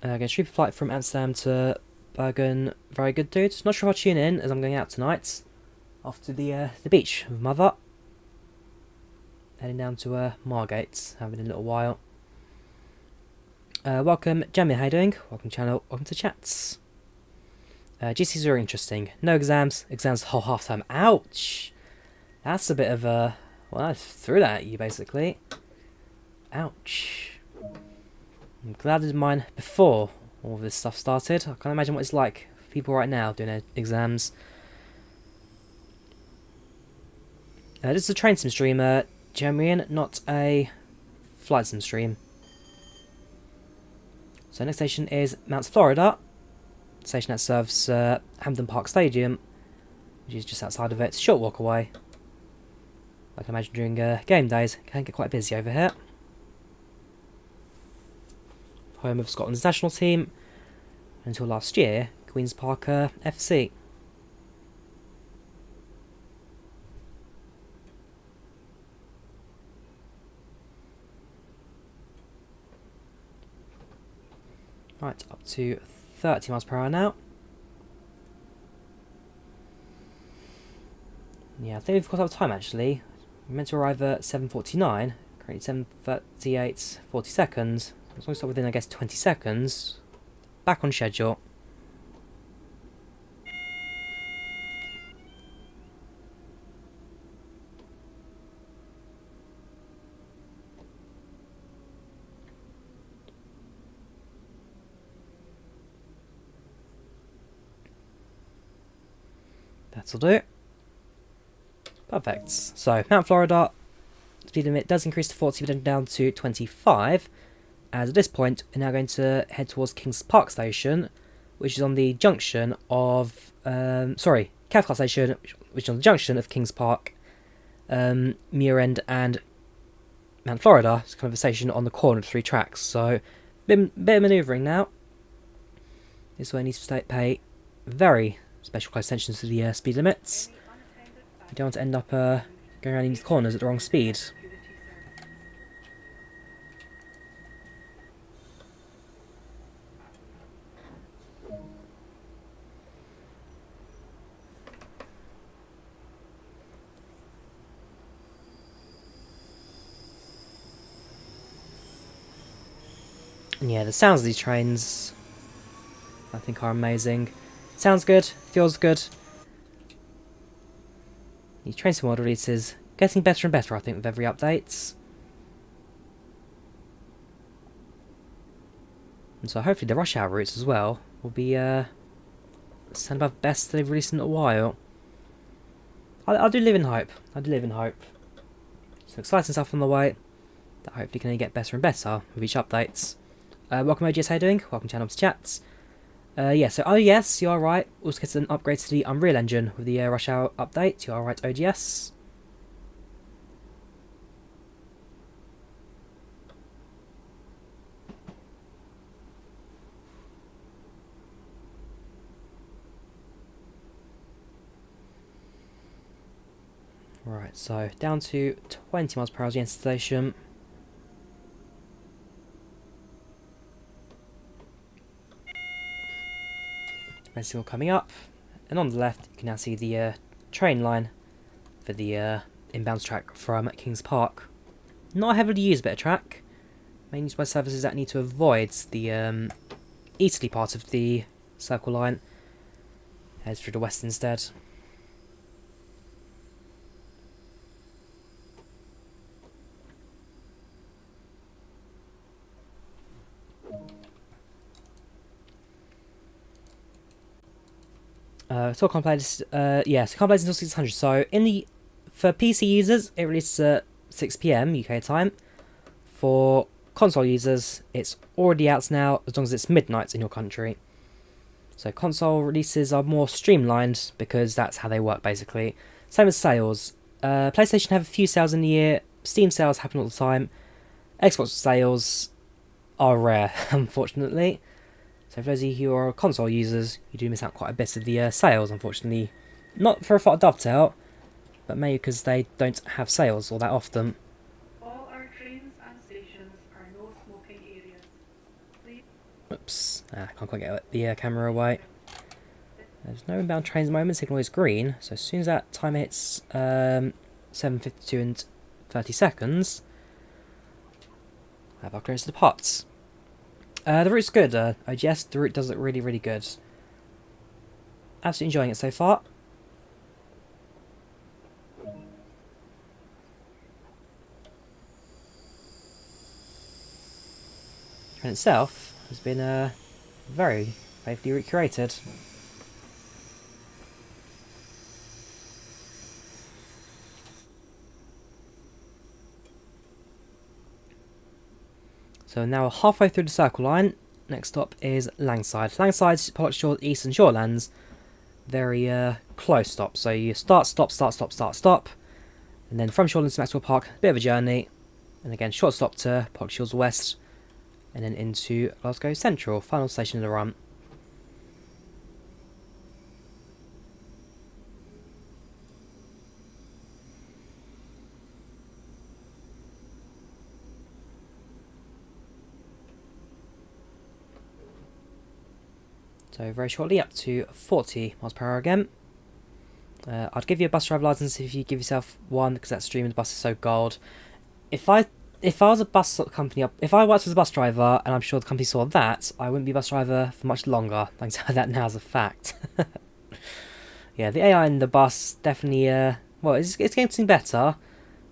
Again, cheaper flight from Amsterdam to Bergen. Very good, dude. Not sure if I'll tune in as I'm going out tonight. Off to the beach with mother. Heading down to Margate. Having a little while. Welcome, Jamie, how you doing? Welcome channel, welcome to chats. GCs are interesting. No exams, exams the whole half time. Ouch! That's a bit of a... Well, I threw that at you, basically. Ouch. I'm glad I did mine before all this stuff started. I can't imagine what it's like for people right now doing their exams. This is a train sim stream, Jeremy, not a flight sim stream. So next station is Mount Florida, station that serves Hampden Park Stadium, which is just outside of it. It's a short walk away. I can imagine during game days, it can get quite busy over here. Home of Scotland's national team, until last year, Queen's Park FC. Right, up to 30 miles per hour now. Yeah, I think we've got our time actually. We're meant to arrive at 7:49. Currently 7:38, 40 seconds. As long as we're within, I guess, 20 seconds. Back on schedule. That'll do. Perfect. So, Mount Florida, speed limit does increase to 40, but then down to 25. As at this point, we're now going to head towards Kings Park Station, which is on the junction of... Cathcart Station, which is on the junction of Kings Park, Muir End and Mount Florida. It's kind of a station on the corner of 3 tracks, so bit of manoeuvring now. This way I need to pay very special close attention to the speed limits. I don't want to end up going around these corners at the wrong speed. And yeah, the sounds of these trains, I think, are amazing. Sounds good, feels good. The train simulator releases getting better and better, I think, with every update. And so hopefully the rush hour routes as well will be some of the best they've released in a while. I do live in hope. I do live in hope. Some exciting stuff on the way that hopefully can only get better and better with each updates. Welcome OGS, how you doing? Welcome to Channel's Chats. So yes, you are right. Also get an upgrade to the Unreal Engine with the Rush Hour update. You are right, OGS. Right, so down to 20 miles per hour as the enter station. Signal coming up, and on the left you can now see the train line for the inbound track from Kings Park. Not a heavily used bit of track, mainly used by services that need to avoid the easterly part of the Circle Line. Heads through the west instead. So can't play this. Yes, can't play this until 600. So for PC users, it releases at 6 PM UK time. For console users, it's already out now as long as it's midnight in your country. So console releases are more streamlined because that's how they work basically. Same as sales. PlayStation have a few sales in the year. Steam sales happen all the time. Xbox sales are rare, unfortunately. So for those of you who are console users, you do miss out quite a bit of the sales, unfortunately. Not for a fault of Dovetail, but maybe because they don't have sales all that often. All our trains and stations are no smoking areas. Please. Oops, I can't quite get the camera away. There's no inbound trains at the moment, signal is green, so as soon as that time hits 7:52 and 30 seconds, I have our clearance to depart. The route's good, OGS, the route does look really, really good. Absolutely enjoying it so far. The train itself has been very faithfully recreated. So now halfway through the Circle Line. Next stop is Langside. Langside's Pollock Eastern Shawlands. Very close stop. So you start, stop, start, stop, start, stop. And then from Shawlands to Maxwell Park, a bit of a journey. And again, short stop to Pollock Shields West. And then into Glasgow Central, final station of the run. So very shortly up to 40 miles per hour again. I'd give you a bus driver license if you give yourself one, because that stream of the bus is so gold. If I was a bus company, if I worked as a bus driver, and I'm sure the company saw that, I wouldn't be a bus driver for much longer. I can tell that now as a fact. Yeah, the AI in the bus definitely, well, it's getting better,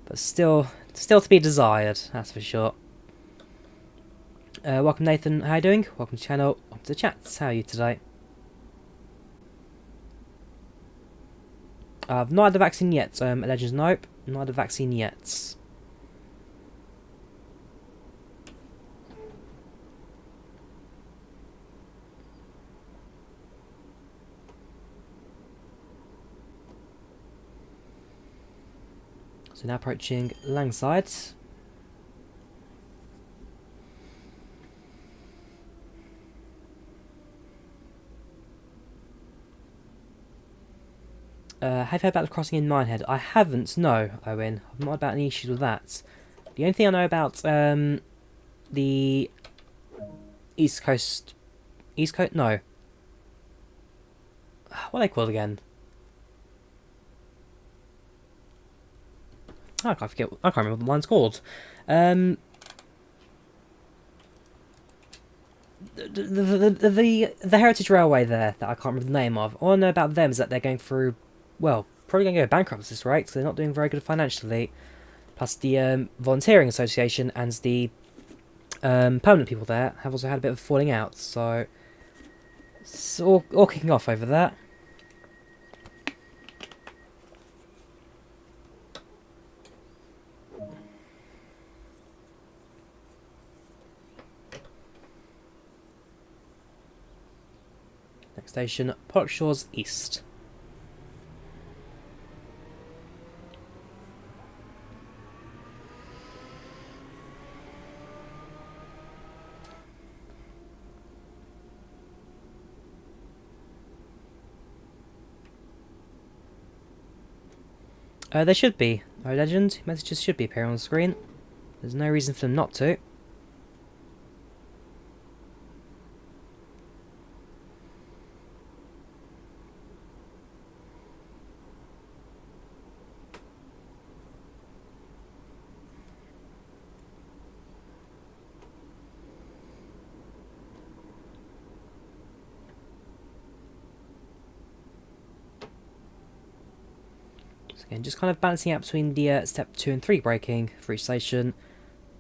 but still to be desired, that's for sure. Welcome Nathan, how are you doing? Welcome to the channel, welcome to the chat, how are you today? I've not had the vaccine yet, Legends, nope, not had the vaccine yet. So now approaching Langside. Have you heard about the crossing in Minehead? I haven't, no, Owen. I've not had any issues with that. The only thing I know about the East Coast... No. What are they called again? Oh, I can't remember what the line's called. The Heritage Railway there, that I can't remember the name of. All I know about them is that they're going through, well, probably going to go bankrupt at this rate, because they're not doing very good financially. Plus the Volunteering Association and the permanent people there have also had a bit of a falling out, so it's all kicking off over that. Next station, Pollokshaws East. They should be. Our legend messages should be appearing on the screen. There's no reason for them not to. Again, just kind of balancing out between the step 2 and 3 braking for each station,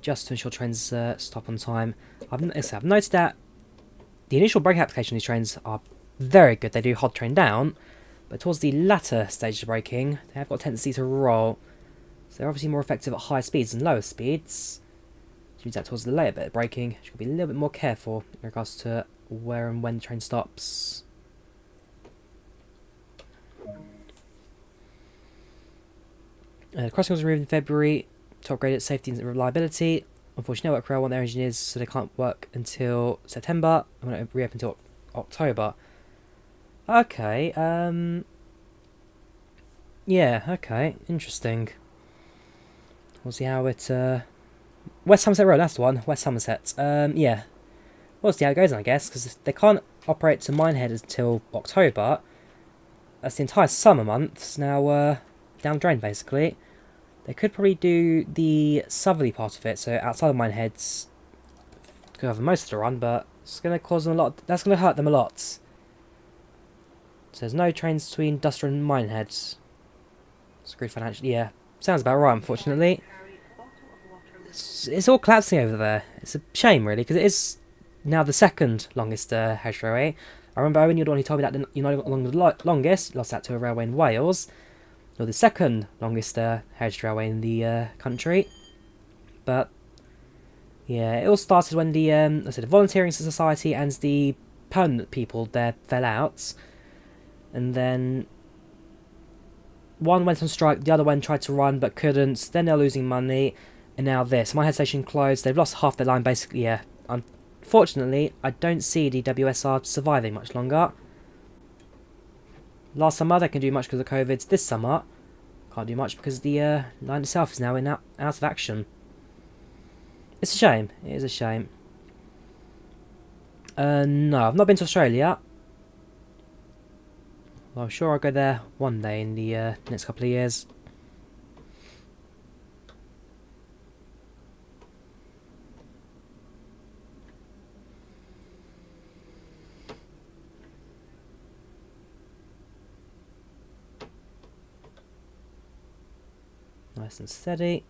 just to ensure trains stop on time. I've noticed that the initial braking application on these trains are very good. They do hold train down, but towards the latter stage of braking, they have got a tendency to roll. So they're obviously more effective at higher speeds than lower speeds. Which means that towards the later bit of braking, you should be a little bit more careful in regards to where and when the train stops. The crossing was removed in February to upgrade its safety and reliability. Unfortunately, Network Rail want their engineers, so they can't work until September and won't reopen until October. Okay, yeah, okay, interesting. We'll see how it, West Somerset Road, that's the one, West Somerset. Yeah, we'll see how it goes on, I guess, because they can't operate to Minehead until October. That's the entire summer months, now, down the drain, basically. They could probably do the southerly part of it, so outside of Minehead's could have most of the run, but it's going to cause them a lot. That's going to hurt them a lot. So there's no trains between Duster and Minehead. Screwed financially. Yeah, sounds about right. Unfortunately, it's all collapsing over there. It's a shame, really, because it is now the second longest hedge railway. I remember Owen, you're the one who told me that you're no longer the longest. Lost that to a railway in Wales. You're the second longest hedged railway in the country. But yeah, it all started when the the Volunteering Society and the permanent people there fell out, and then one went on strike, the other one tried to run but couldn't. Then they're losing money, and now this. My head station closed. They've lost half their line basically. Yeah, unfortunately, I don't see the WSR surviving much longer. Last summer they can do much because of COVID. This summer can't do much because the line itself is now out of action. It's a shame. It is a shame. No, I've not been to Australia. Well, I'm sure I'll go there one day in the next couple of years. Nice and steady.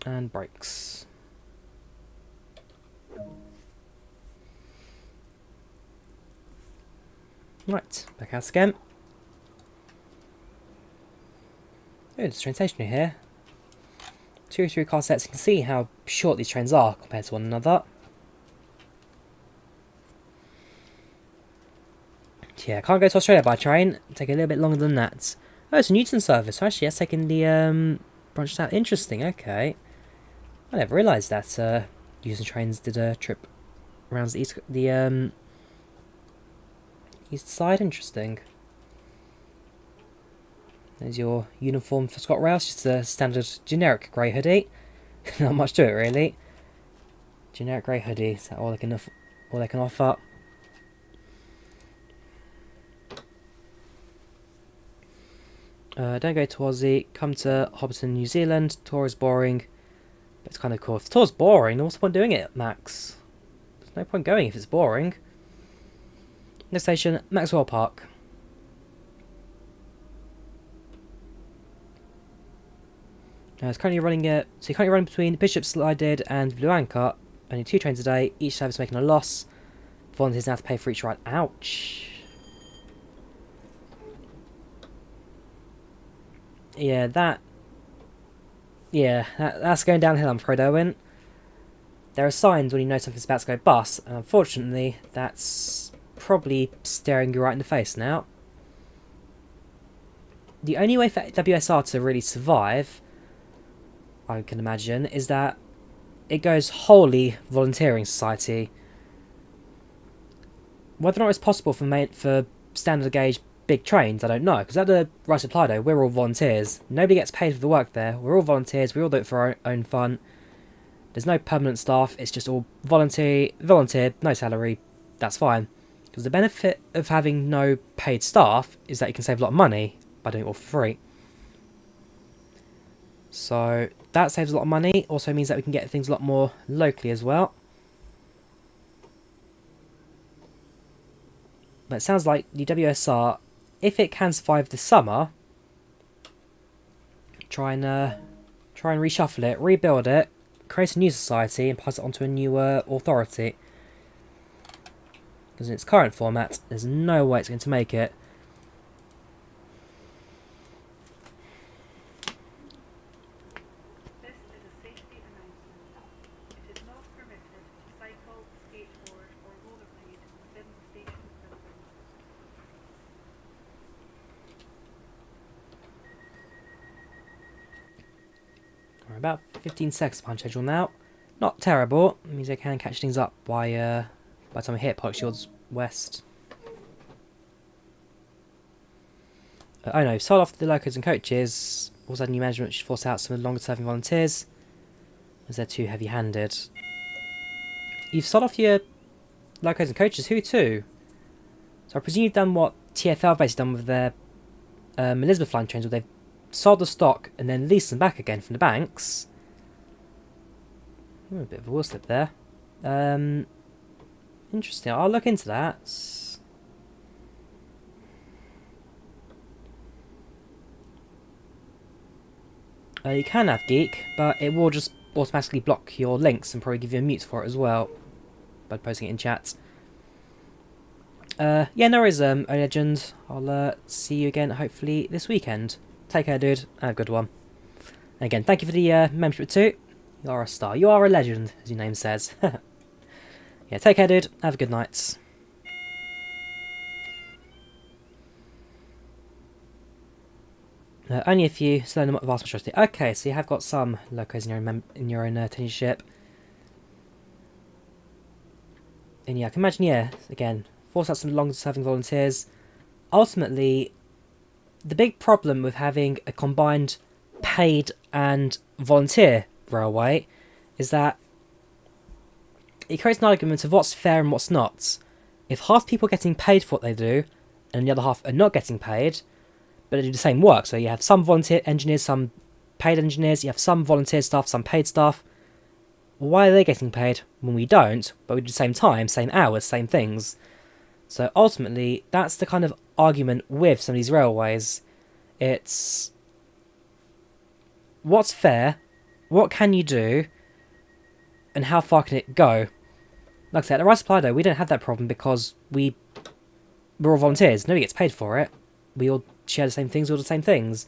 And brakes. Right, back out again. Oh, there's a train station here. 2 or 3 car sets. You can see how short these trains are compared to one another. Yeah, I can't go to Australia by train. Take a little bit longer than that. Oh, it's a Newton service. Actually, that's taking the branched out. Interesting. Okay, I never realised that Newton trains did a trip around the east side. Interesting. There's your uniform for ScotRail. It's just a standard generic grey hoodie. Not much to it really. Generic grey hoodie. Is that all they can offer? Don't go to Aussie. Come to Hobbiton, New Zealand. Tour is boring, but it's kind of cool. If the tour's boring, then what's the point doing it, Max? There's no point going if it's boring. Next station, Maxwell Park. It's currently running so you're currently running between Bishopslide and Blue Anchor. Only 2 trains a day. Each service making a loss. Volunteers now have to pay for each ride. Ouch. Yeah, that's going downhill, I'm afraid, Owen. There are signs when you know something's about to go bust, and unfortunately, that's probably staring you right in the face now. The only way for WSR to really survive, I can imagine, is that it goes wholly volunteering society. Whether or not it's possible for standard gauge big trains, I don't know, because at the Right to Plydo, we're all volunteers. Nobody gets paid for the work there. We're all volunteers. We all do it for our own fun. There's no permanent staff. It's just all volunteer, no salary. That's fine. Because the benefit of having no paid staff is that you can save a lot of money by doing it all for free. So that saves a lot of money. Also means that we can get things a lot more locally as well. But it sounds like the WSR, if it can survive the summer, try and reshuffle it, rebuild it, create a new society, and pass it on to a new authority. Because in its current format, there's no way it's going to make it. This is a safety announcement. It is not permitted to cycle, skateboard or rollerblade within the station building. We're about 15 seconds behind schedule now. Not terrible. It means I can catch things up by the time I hit Park Shields West. Oh no, sold off the locos and coaches. Also had new management which forced out some of the longer serving volunteers, as they're too heavy handed. You've sold off your locos and coaches? Who to? So I presume you've done what TfL basically done with their Elizabeth line trains, where they've sold the stock and then leased them back again from the banks. A bit of a wheel slip there. Interesting. I'll look into that. You can have Geek, but it will just automatically block your links and probably give you a mute for it as well by posting it in chat. Yeah, no worries, Legend. I'll see you again hopefully this weekend. Take care, dude. Have a good one. And again, thank you for the membership too. You are a star. You are a legend, as your name says. Yeah, take care, dude. Have a good night. Only a few, still in the vast majority. Okay, so you have got some locos in your own tenureship. And yeah, I can imagine, yeah, again, force out some longer-serving volunteers. Ultimately, the big problem with having a combined paid and volunteer railway is that it creates an argument of what's fair and what's not. if half people are getting paid for what they do, and the other half are not getting paid, but they do the same work, so you have some volunteer engineers, some paid engineers, you have some volunteer staff, some paid staff, why are they getting paid when we don't, but we do the same time, same hours, same things? So ultimately, that's the kind of argument with some of these railways. It's what's fair, what can you do, and how far can it go? Like I said, at the Rice Supply though, we don't have that problem because we're all volunteers. Nobody gets paid for it. We all share the same things, all the same things.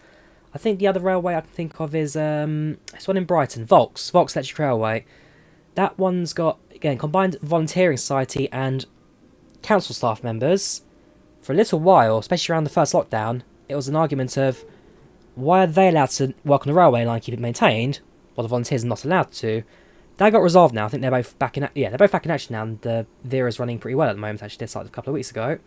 I think the other railway I can think of is this one in Brighton, Vaux Electric Railway. That one's got, again, combined volunteering society and council staff members. For a little while, especially around the first lockdown, it was an argument of why are they allowed to work on the railway line and keep it maintained, while the volunteers are not allowed to. That got resolved now. I think they're both back in. Yeah, they're both back in action now, and the Vera's running pretty well at the moment. Actually, they started a couple of weeks ago.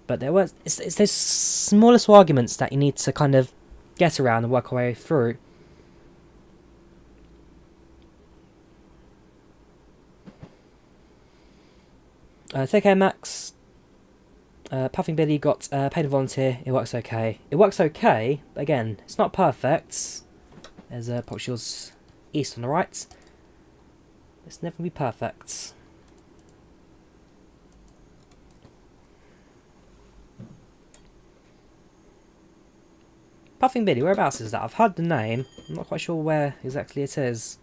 But there was it's those smallest arguments that you need to kind of get around and work our way through. Take care, Max. Puffing Billy got paid a volunteer. It works okay. It works okay, but again, it's not perfect. There's Poxhill's east on the right. It's never going to be perfect. Puffing Billy, whereabouts is that? I've heard the name. I'm not quite sure where exactly it is.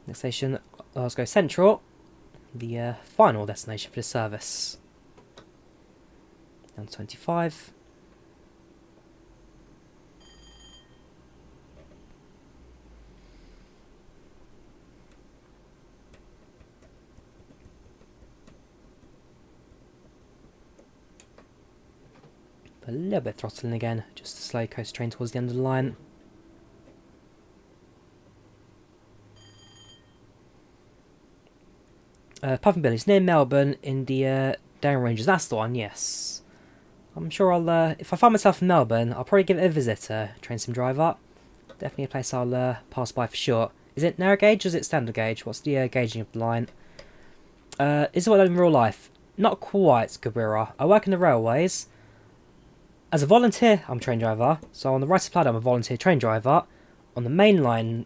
Next station, Glasgow Central. The final destination for the service. Down to 25. A little bit throttling again, just a slow coast train towards the end of the line. Puffin Billy's near Melbourne in the Down Ranges. That's the one, yes. I'm sure I'll, if I find myself in Melbourne, I'll probably give it a visit, train sim driver. Definitely a place I'll pass by for sure. Is it narrow gauge or is it standard gauge? What's the gauging of the line? Is it what I do in real life? Not quite, Gabira. I work in the railways. As a volunteer, I'm a train driver. So on the right supply, I'm a volunteer train driver. On the mainline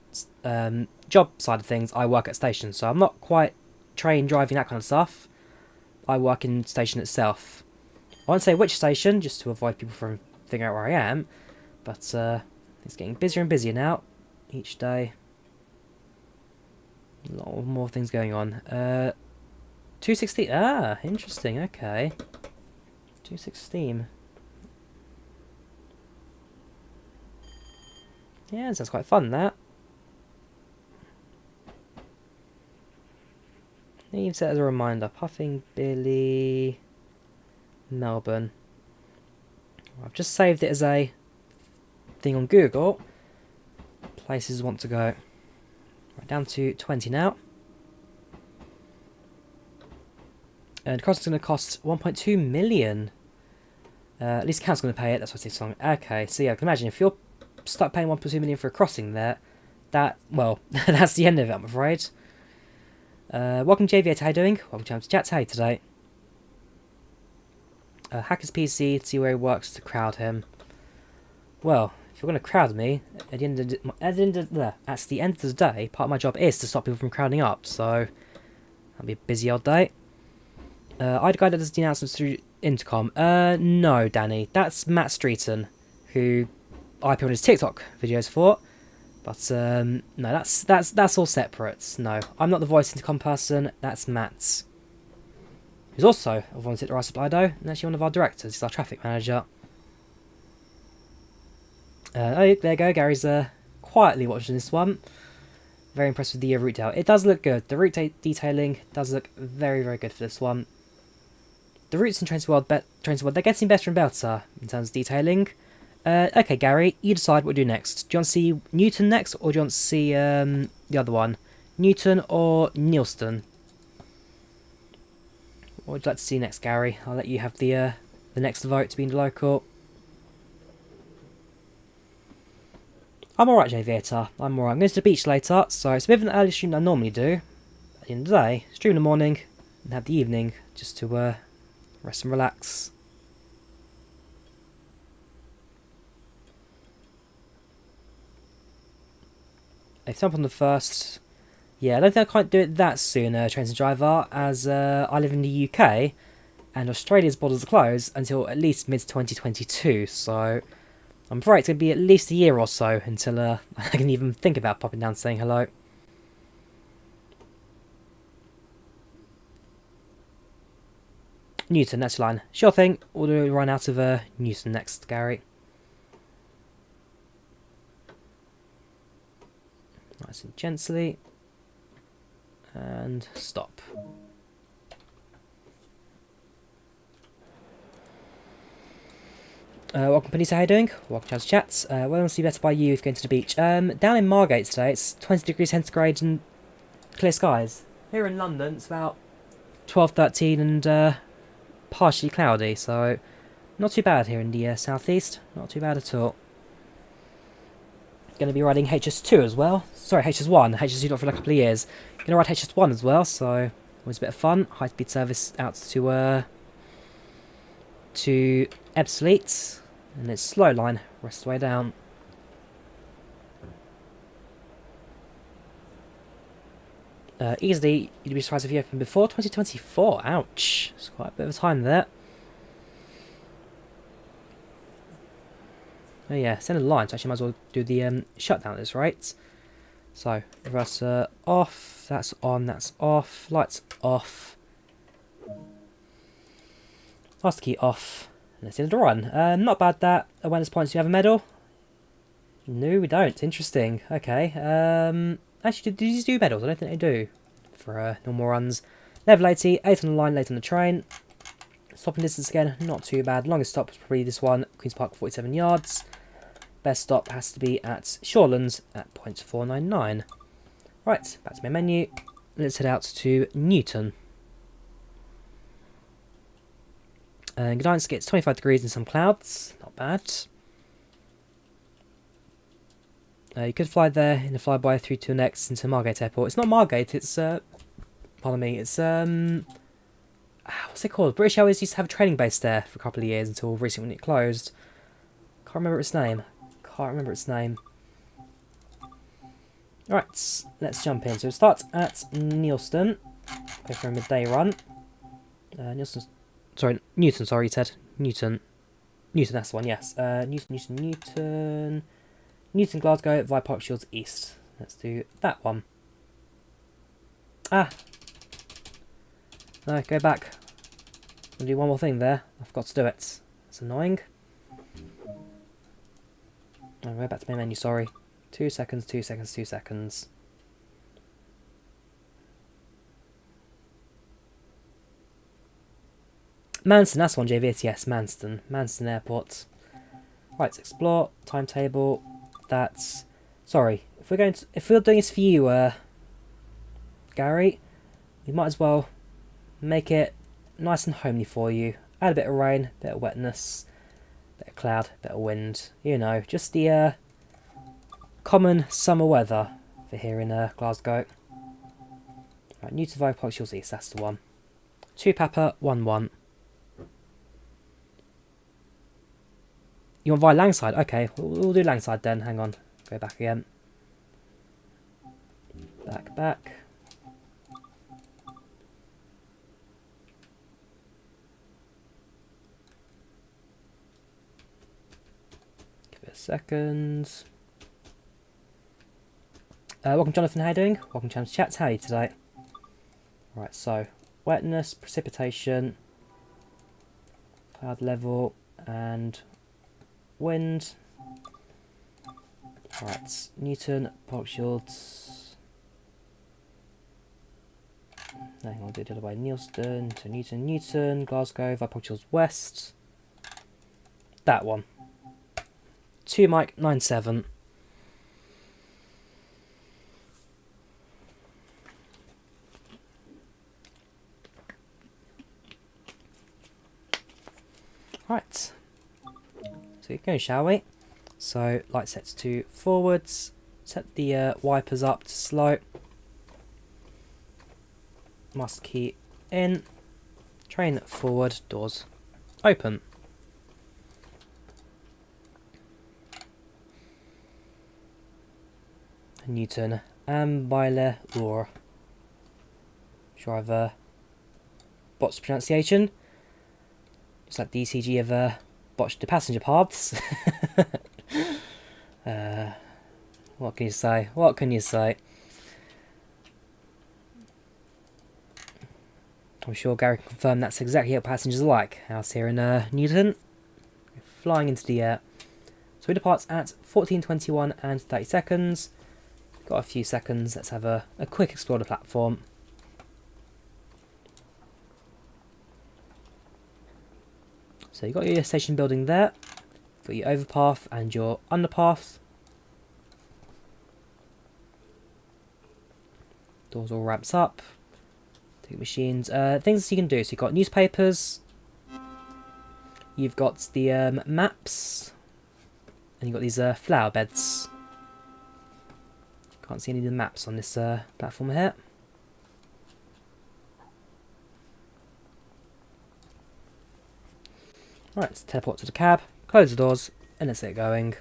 job side of things, I work at stations. So I'm not quite train driving, that kind of stuff. I work in station itself. I won't say which station, just to avoid people from figuring out where I am. But it's getting busier and busier now, each day. A lot more things going on. 216. Ah, interesting. Okay. 216. Yeah, sounds quite fun, that. Even set as a reminder. Puffing Billy, Melbourne. I've just saved it as a thing on Google. Places want to go. Right, down to 20 now. And the crossing's going to cost 1.2 million. At least the council's going to pay it. That's what it's saying. Okay, so yeah, I can imagine if you're start paying 1.2 million for a crossing there, that, well, that's the end of it, I'm afraid. Welcome JV8, how you doing? Welcome to Chat, how are you today? Hacker's PC, to see where he works to crowd him. Well, if you're going to crowd me, at the end of the day, part of my job is to stop people from crowding up, so that'll be a busy old day. I the guy that does the announcements through intercom. No, Danny, that's Matt Streeton, who I put on his TikTok videos for, but no, that's all separate. No, I'm not the voice intercom person. That's Matt, who's also a volunteer at the Rice Supply Dough, and actually one of our directors. He's our traffic manager. Oh, there you go. Gary's quietly watching this one. Very impressed with the route detail. It does look good. The route detailing does look very, very good for this one. The routes in Trains World, they're getting better and better in terms of detailing. Okay, Gary, you decide what to do next. Do you want to see Newton next, or do you want to see the other one? Newton or Neilston? What would you like to see next, Gary? I'll let you have the next vote to be in the local. I'm alright, Javiator. I'm alright. I'm going to the beach later, so it's a bit of an early stream than I normally do. At the end of the day, stream in the morning and have the evening just to rest and relax. I jump on the first. Yeah, I don't think I can't do it that soon, Trains and Driver, as I live in the UK and Australia's borders are closed until at least mid-2022, so I'm afraid it's going to be at least a year or so until I can even think about popping down saying hello. Newton, that's your line. Sure thing, we'll run out of Newton next, Gary. Nice and gently. And stop. Welcome, Penny, how you doing? Welcome to Chats. Well, I'll see better by you if you're going to the beach. Down in Margate today, it's 20 degrees centigrade and clear skies. Here in London, it's about 12, 13 and partially cloudy, so not too bad here in the southeast. Not too bad at all. Going to be riding HS2 as well. Sorry, HS1. HS2 not for a couple of years. Going to ride HS1 as well, so always a bit of fun. High speed service out to Ebbsfleet, and it's slow line, rest of the way down. Easily, you'd be surprised if you opened before 2024. Ouch, it's quite a bit of time there. Oh yeah, send a line, so actually might as well do the shutdown at this rate. So, reverser off, that's on, that's off, lights off. Master key off, and that's the end of the run. Not bad that. Awareness points, do you have a medal? No, we don't. Interesting. Okay. Actually, do these do medals? I don't think they do for normal runs. Level 80, 8 on the line, late on the train. Stopping distance again, not too bad. Longest stop was probably this one, Queen's Park, 47 yards. Best stop has to be at Shawlands at 0.499. Right, back to my menu. Let's head out to Newton. Gdansk gets 25 degrees and some clouds. Not bad. You could fly there in a flyby through to next into Margate Airport. It's not Margate, it's pardon me, it's what's it called? British Airways used to have a training base there for a couple of years until recently when it closed. Can't remember its name. Right, let's jump in. So we'll start at Neilston. Go for a midday run. Newton, sorry, you said. Newton, that's the one, yes. Newton, Glasgow, via Park Shields East. Let's do that one. Ah! No, go back. I'll do one more thing there. I forgot to do it. That's annoying. I'll go back to my menu, sorry. 2 seconds, 2 seconds, 2 seconds. Manston, that's one, JVS, yes, Manston Airport. Right, explore, timetable. That's sorry. If we're doing this for you, Gary, we might as well make it nice and homely for you. Add a bit of rain, bit of wetness, bit of cloud, bit of wind. You know, just the common summer weather for here in Glasgow. Right, Newton via Park Shields East. That's the one. 2 Papa 1-1. You want via Langside? Okay, we'll do Langside then. Hang on. Go back again. Back. Give it a second. Welcome, Jonathan. How you doing? Welcome to Chats. How are you today? Right, so wetness, precipitation, cloud level, and wind. Right, Newton, Park Shields. Now I'm going to do the other way. Neilston to Newton, Glasgow, via Park Shields West. That one. 2 Mike 97. Right. So keep going, shall we? So light sets to forwards, set the wipers up to slow, master key in, train forward, doors open. Newton and Baile Law. Sure I've botched the pronunciation. Just like the ECG have botched the passenger paths. What can you say? What can you say? I'm sure Gary can confirm that's exactly what passengers are like out here in Newton. Flying into the air. So we depart at 14:21 and 30 seconds. Got a few seconds. Let's have a quick explore the platform. So you've got your station building there. Got your overpath and your underpath. Doors all ramps up. Ticket machines. Things you can do. So you've got newspapers. You've got the maps. And you've got these flower beds. Can't see any of the maps on this platform here. Right, let's teleport to the cab, close the doors, and let's get going.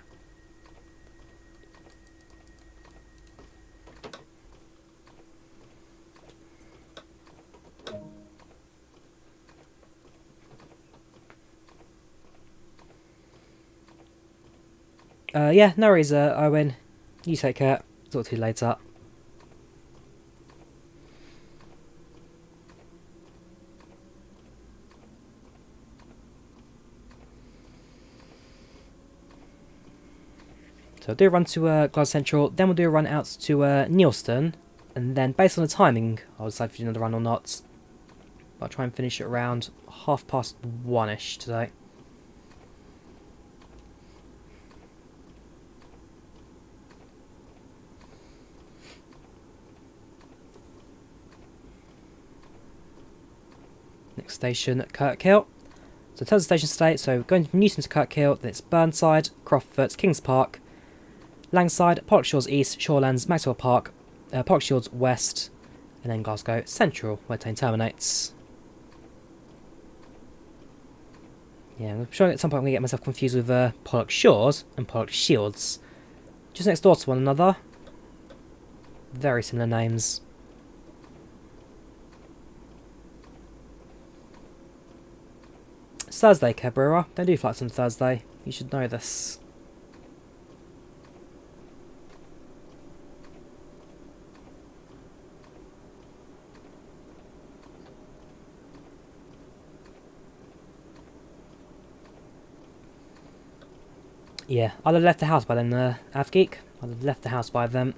Yeah, no worries, Owen. You take care. Talk to you later. So I'll do a run to Glasgow Central, then we'll do a run out to Neilston, and then based on the timing, I'll decide if you do another run or not. I'll try and finish it around 1:30ish today. Next station, Kirkhill. So in terms of stations today, so going from Newton to Kirkhill, then it's Burnside, Croftfoot, Kings Park, Langside, Pollokshields East, Shawlands, Maxwell Park, Pollokshields West, and then Glasgow Central, where the train terminates. Yeah, I'm sure at some point I'm going to get myself confused with Pollokshields and Pollokshields. Just next door to one another. Very similar names. It's Thursday, Cabrera. Don't do flights on Thursday. You should know this. Yeah, I'd have left the house by then, Avgeek. I'd have left the house by then.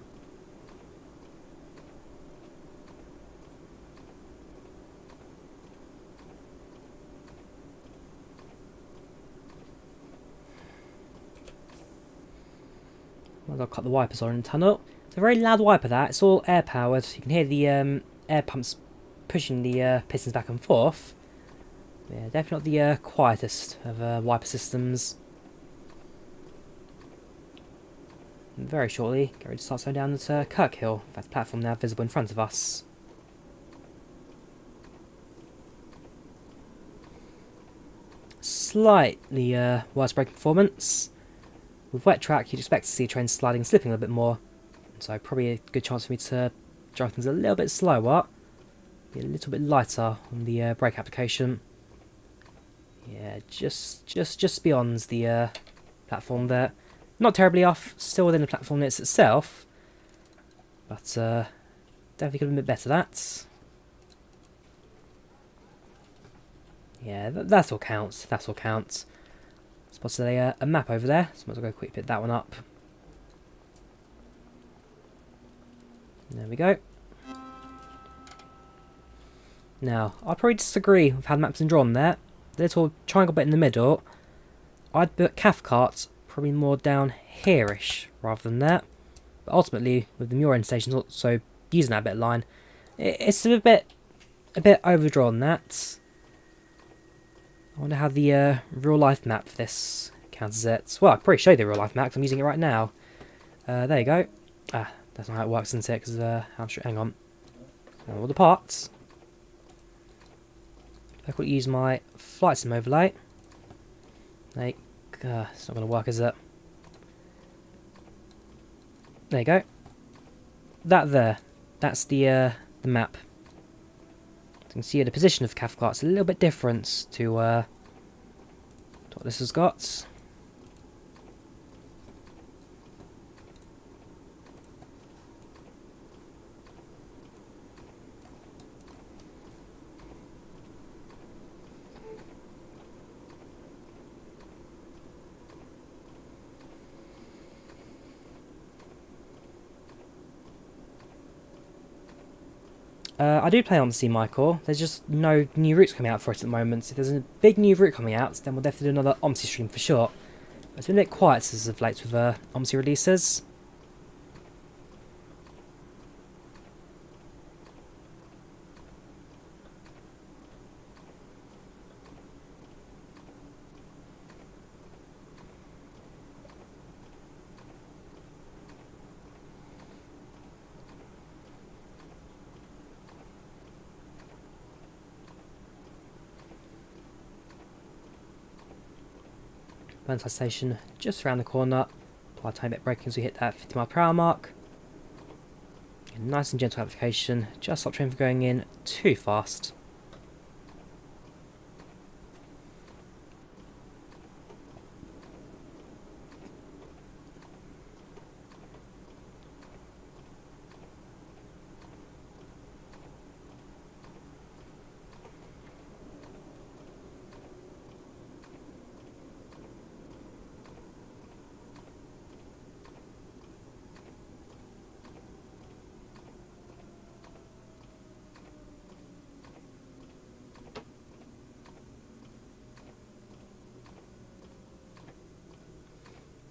I'll cut the wipers on in the tunnel. It's a very loud wiper that. It's all air powered. You can hear the air pumps pushing the pistons back and forth. Yeah, definitely not the quietest of wiper systems. And very shortly, get ready to start slowing down at Kirkhill. That's the platform now visible in front of us. Slightly worse braking performance. With wet track, you'd expect to see trains sliding and slipping a little bit more. So probably a good chance for me to drive things a little bit slower. Be a little bit lighter on the brake application. Yeah, just beyond the platform there. Not terribly off, still within the platform limits itself. But definitely could have been a bit better that. Yeah, that's all counts. That's all counts. Spotted a map over there, so might as well go quickly pick that one up. There we go. Now, I'd probably disagree with how the map's been drawn there. The little triangle bit in the middle, I'd put Cathcart probably more down here-ish rather than there. But ultimately, with the Muir end stations also using that bit of line, it's a bit overdrawn that. I wonder how the real life map for this counters it. Well, I can probably show you the real life map 'cause I'm using it right now. There you go. That's not how it works, isn't it? Because hang on. All the parts. I could use my flight sim overlay. It's not going to work, is it? There you go. That there. That's the map. So you can see the position of Cathcart's a little bit different to what this has got. I do play on C Michael. There's just no new routes coming out for it at the moment. If there's a big new route coming out, then we'll definitely do another OMSI stream for sure. It's been a bit quiet as of late with OMSI releases. Burnside Station just around the corner. Apply time bit braking as we hit that 50 mph mark. A nice and gentle application. Just stop train from going in too fast.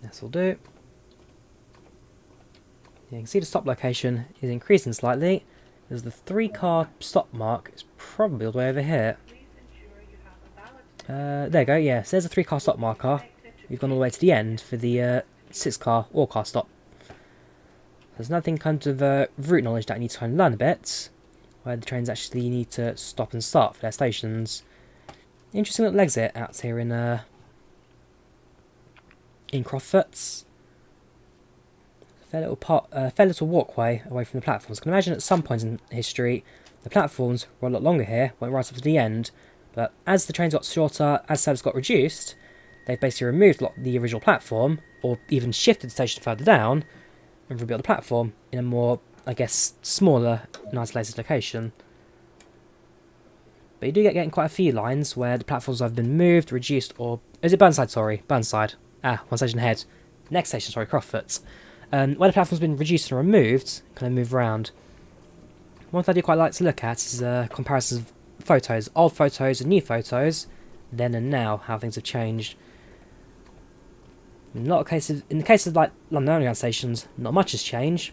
This will do. You can see the stop location is increasing slightly. There's the 3-car stop mark. It's probably all the way over here. Please ensure you have a valid There you go, yeah. So there's a 3-car stop marker. We've gone all the way to the end for the 6-car all-car stop. There's nothing kind of route knowledge that I need to kind of learn a bit, where the trains actually need to stop and start for their stations. Interesting little exit out here in Croftfoot's. Fair little walkway away from the platforms. I can imagine at some point in history the platforms were a lot longer here, went right up to the end, but as the trains got shorter, as service got reduced, they've basically removed the original platform, or even shifted the station further down, and rebuilt the platform in a more, I guess, smaller and isolated location. But you do getting quite a few lines where the platforms have been moved, reduced, or... Is it Burnside? Sorry, Burnside. One station ahead. Next station, sorry, Croftfoot. Where the platform's been reduced and removed, kind of move around. One thing I do quite like to look at is comparisons of photos. Old photos and new photos, then and now, how things have changed. In the case of like London Underground stations, not much has changed,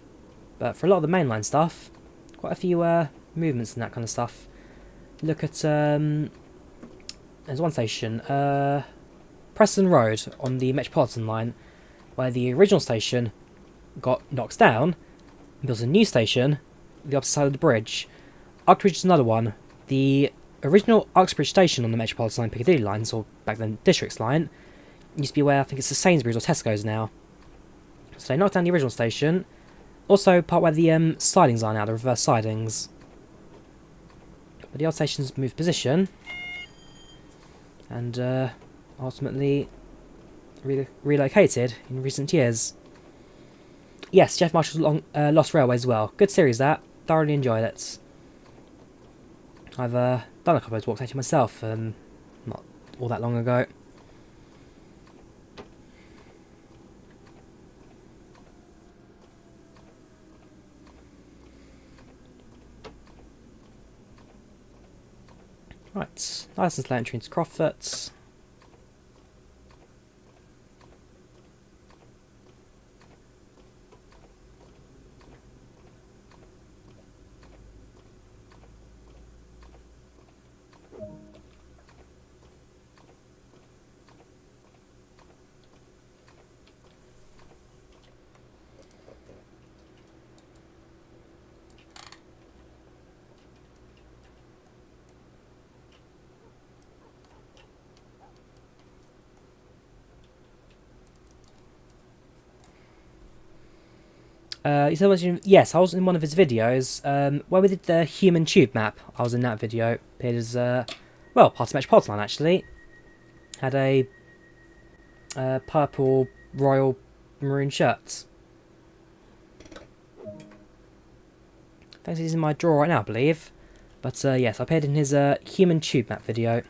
but for a lot of the mainline stuff, quite a few movements and that kind of stuff. Look at there's one station, Preston Road on the Metropolitan line, where the original station got knocked down and built a new station on the opposite side of the bridge. Uxbridge is another one. The original Uxbridge station on the Metropolitan line Piccadilly lines, or back then Districts line, used to be where I think it's the Sainsbury's or Tesco's now. So they knocked down the original station. Also part where the sidings are now, the reverse sidings. But the old station's moved position and ultimately relocated in recent years. Yes, Jeff Marshall's Lost Railway as well. Good series that. Thoroughly enjoyed it. I've done a couple of those walks actually myself, not all that long ago. Right, license plate entry into Croftfoot. Yes, I was in one of his videos where we did the human tube map. I was in that video. It is, well, part of Metropolitan Line, actually. Had a purple royal maroon shirt. I think he's in my drawer right now, I believe. But yes, I appeared in his human tube map video.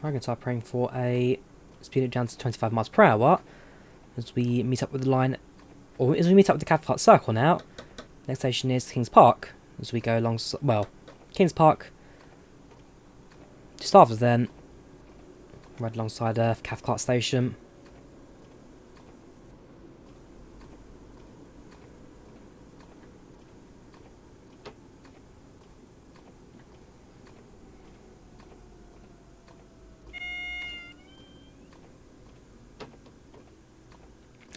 I'm going to start praying for a speed it down to 25 miles per hour as we meet up with the line, or as we meet up with the Cathcart Circle now. Next station is Kings Park as we go along, well, Kings Park, just after then, right alongside Cathcart Station.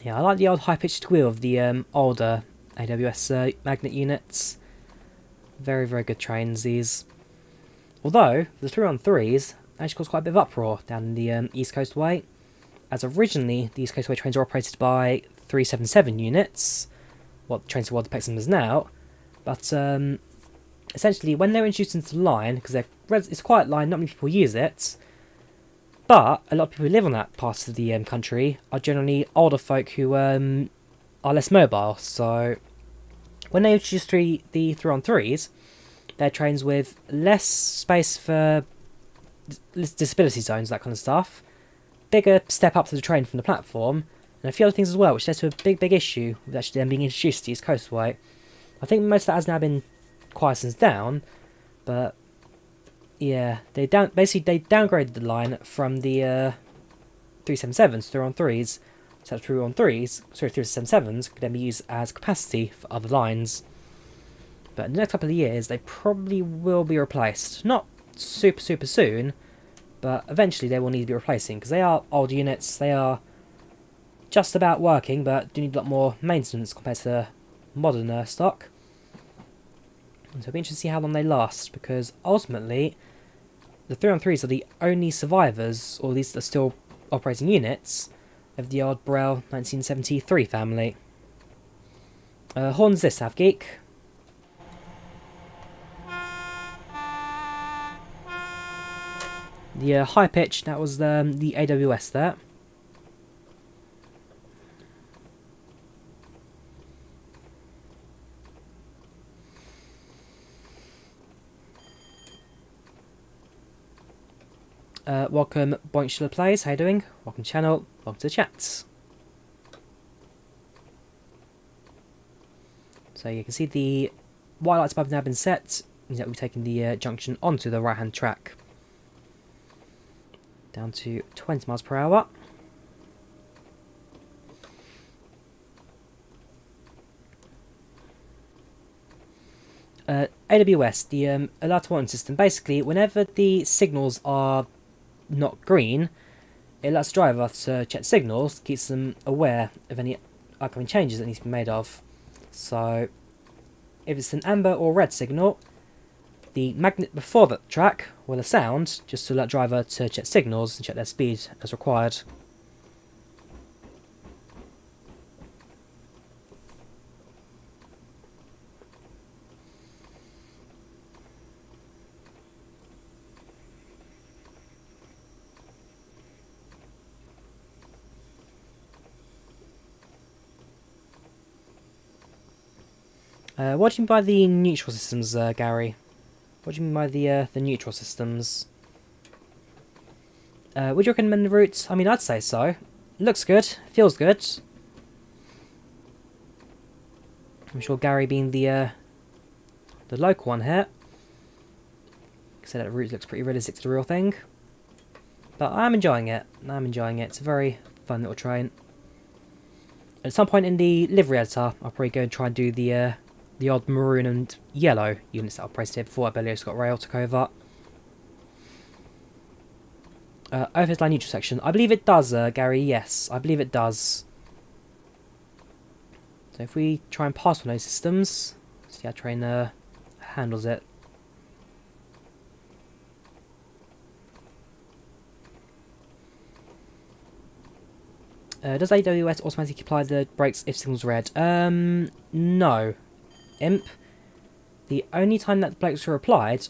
Yeah, I like the old high-pitched squeal of the older AWS magnet units. Very, very good trains, these. Although, the 3-on-3s actually caused quite a bit of uproar down the East Coast Way, as originally the East Coast Way trains were operated by 377 units, what the trains are the is now, but essentially when they were introduced into the line, because it's a quiet line, not many people use it, but a lot of people who live on that part of the country are generally older folk who are less mobile. So when they introduced the 3-on-3s, they're trains with less space for disability zones, that kind of stuff, bigger step up to the train from the platform, and a few other things as well, which led to a big issue with actually them being introduced to the East Coast Way. I think most of that has now been quietened down, but yeah, they downgraded the line from the 377s to 3-on-3s, so that 377s could then be used as capacity for other lines. But in the next couple of years, they probably will be replaced. Not super soon, but eventually they will need to be replacing, because they are old units, they are just about working, but do need a lot more maintenance compared to modern stock. And so it'll be interesting to see how long they last, because ultimately the 3-on-3s are the only survivors, or at least are still operating units, of the old BREL 1973 family. Horns this, Avgeek. The high pitch, that was the AWS there. Welcome, Boinkshiller Plays, how you doing? Welcome to the channel, welcome to the chat. So you can see the white lights above have now been set, means that we're taking the junction onto the right hand track. Down to 20 miles per hour. AWS, the alert warning system, basically whenever the signals are not green, it lets the driver to check signals, keeps them aware of any upcoming changes that need to be made of. So if it's an amber or red signal, the magnet before that track will sound just to alert driver to check signals and check their speed as required. What do you mean by the neutral systems, Gary? What do you mean by the neutral systems? Would you recommend the route? I mean, I'd say so. Looks good, feels good. I'm sure Gary being the local one here, said that the route looks pretty realistic to the real thing. But I'm enjoying it. I'm enjoying it. It's a very fun little train. At some point in the livery editor, I'll probably go and try and do the odd maroon and yellow units that I operated here before. I believe ScotRail took over. Overhead line neutral section. I believe it does, Gary. Yes, I believe it does. So if we try and pass one of those systems, see how train handles it. Does AWS automatically apply the brakes if signal's red? No. Imp. The only time that the brakes were applied...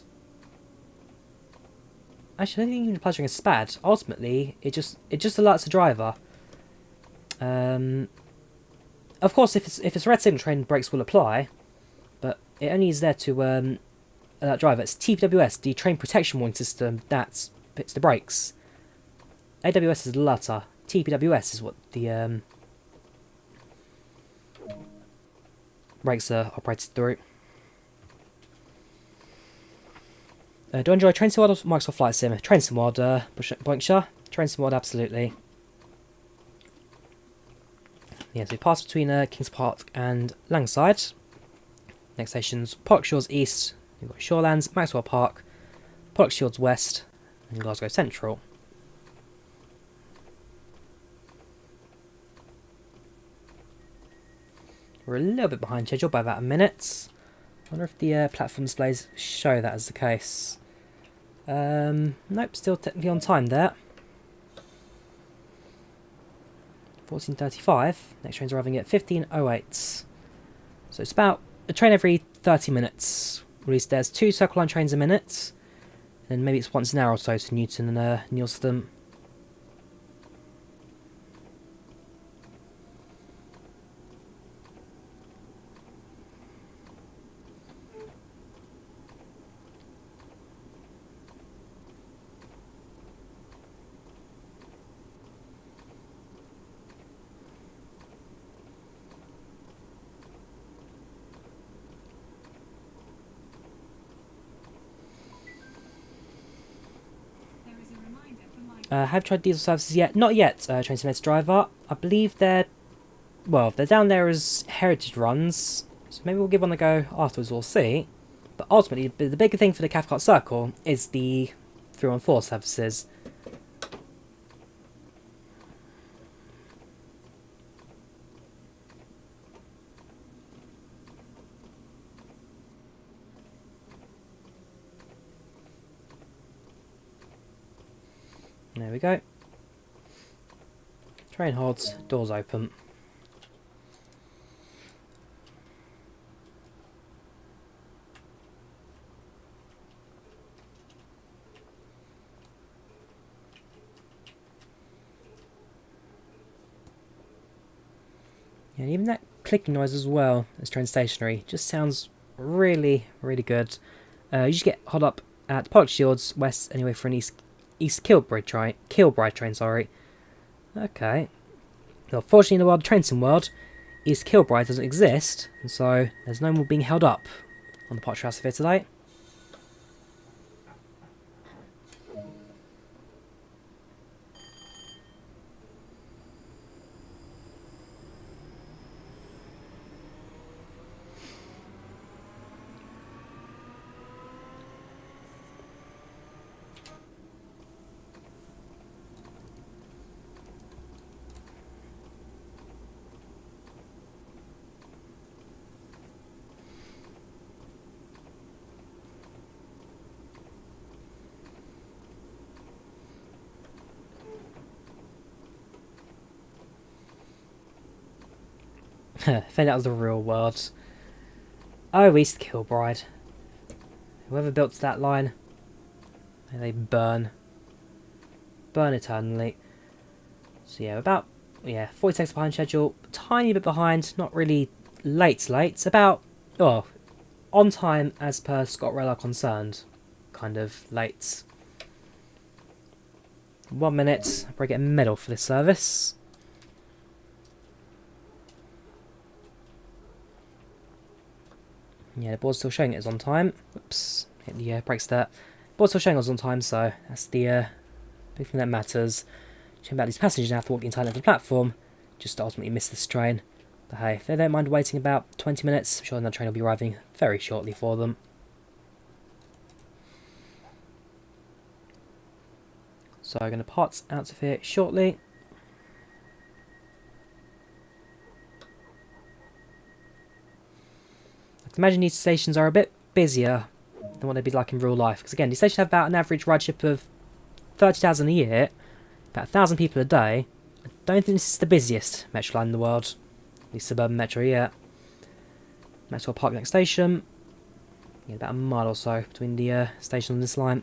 Actually, I don't think it even applies during a SPAD. Ultimately, it just alerts the driver. Of course, if it's a red signal train, brakes will apply. But it only is there to alert driver. It's TPWS, the train protection warning system, that puts the brakes. AWS is the alerter. TPWS is what the brakes are operated through. Do I enjoy Train Sim World or Microsoft Flight Sim? Train Sim World, Boinkshire. Train Sim World, absolutely. Yeah, so we pass between Kings Park and Langside. Next station's Pollokshields East. We've got Shawlands, Maxwell Park, Pollokshields West, and Glasgow Central. We're a little bit behind schedule by about a minute. I wonder if the platform displays show that as the case. Nope, still technically on time there. 14:35. Next train's arriving at 15:08. So it's about a train every 30 minutes. At least there's 2 Circle Line trains a minute. And maybe it's once an hour or so to Newton and Neilston. Have you tried diesel services yet? Not yet, Train Simulator Driver. I believe they're down there as heritage runs, so maybe we'll give one a go afterwards, we'll see. But ultimately, the bigger thing for the Cathcart Circle is the 314 services. There we go. Train holds, doors open. And even that clicking noise as well as train stationary just sounds really, really good. You just get hot up at Pollokshields West anyway for an East Kilbride train, sorry. Okay. Well, fortunately in the world, Train Sim World, East Kilbride doesn't exist, and so there's no more being held up on the Potch House here today. If that was the real world. Oh, East Kilbride. Whoever built that line, may they burn. Burn eternally. So yeah, about 40 seconds behind schedule. Tiny bit behind, not really late. About, on time as per ScotRail are concerned. Kind of late. 1 minute, I'll probably get a medal for this service. Yeah, the board's still showing it as on time. Whoops, hit the brakes there. Board's still showing it as on time, so that's the big thing that matters. Showing about these passengers now have to walk the entire length of the platform just ultimately miss this train. But hey, if they don't mind waiting about 20 minutes, I'm sure another train will be arriving very shortly for them. So I'm going to depart out of here shortly. I can imagine these stations are a bit busier than what they'd be like in real life. Because again, these stations have about an average ridership of 30,000 a year, about 1,000 people a day. I don't think this is the busiest metro line in the world. The suburban metro, yeah. Maxwell Park next station. Yeah, about a mile or so between the station on this line.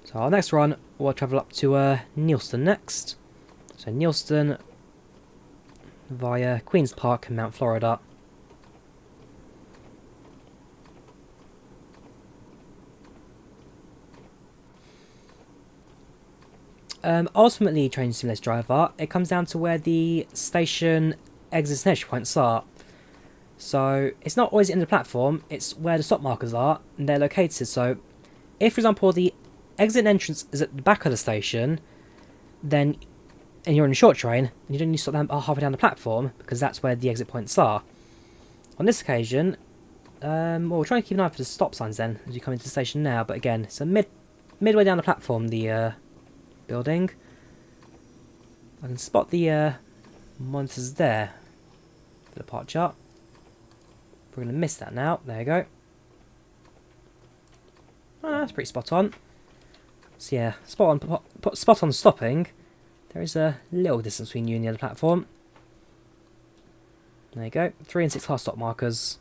So our next run, we'll travel up to Neilston next. So Neilston via Queen's Park and Mount Florida. Ultimately, Train Simulator Driver, it comes down to where the station exits and entry points are. So it's not always in the platform, it's where the stop markers are and they're located. So if, for example, the exit and entrance is at the back of the station, then and you're in a short train, and you don't need to stop down halfway down the platform because that's where the exit points are. On this occasion, well, we're trying to keep an eye for the stop signs then as you come into the station now. But again, it's a midway down the platform, the building. I can spot the monitors there for the part chart. We're going to miss that now. There you go. Oh, that's pretty spot on. So yeah, spot on stopping. There is a little distance between you and the other platform. There you go. 3 and 6 class stop markers.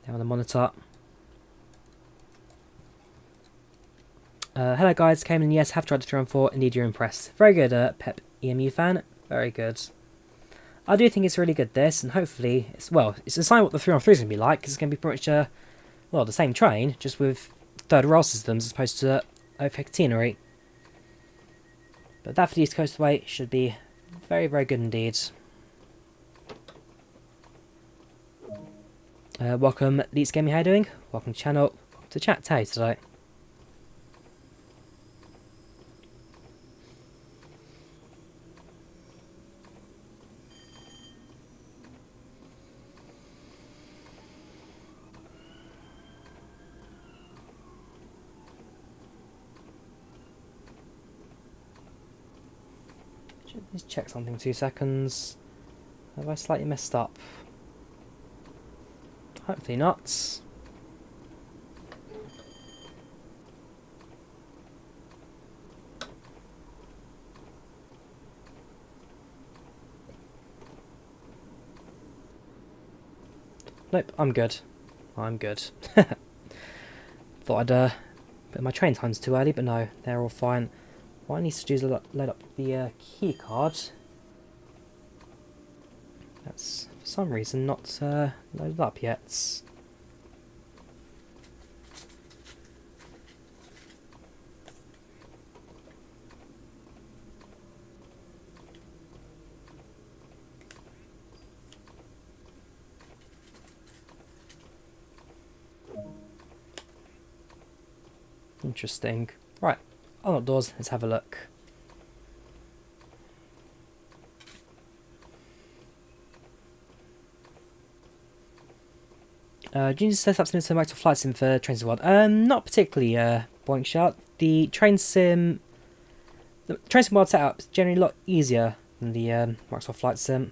There on the monitor. Hello guys, came in, yes, have tried the 314, indeed you're impressed. Very good, Pep EMU fan. Very good. I do think it's really good this, and hopefully, it's a sign of what the 313 is going to be like, because it's going to be pretty much, well, the same train, just with third rail systems as opposed to catenary. But that for the East Coast Way should be very, very good indeed. Welcome, Leeds Gaming, how you doing? Welcome to the channel. Welcome to chat. How are you today? Let's check something 2 seconds. Have I slightly messed up? Hopefully not. Nope, I'm good. I'm good. Thought I'd put my train times too early, but no, they're all fine. What I need to do is load up the key card. That's for some reason not loaded up yet. Interesting. Right. Unlock doors, let's have a look. Do you need to set up some Microsoft Flight Sim for Train Sim World? Not particularly, Boink Shot. The Train Sim World setup is generally a lot easier than the Microsoft Flight Sim.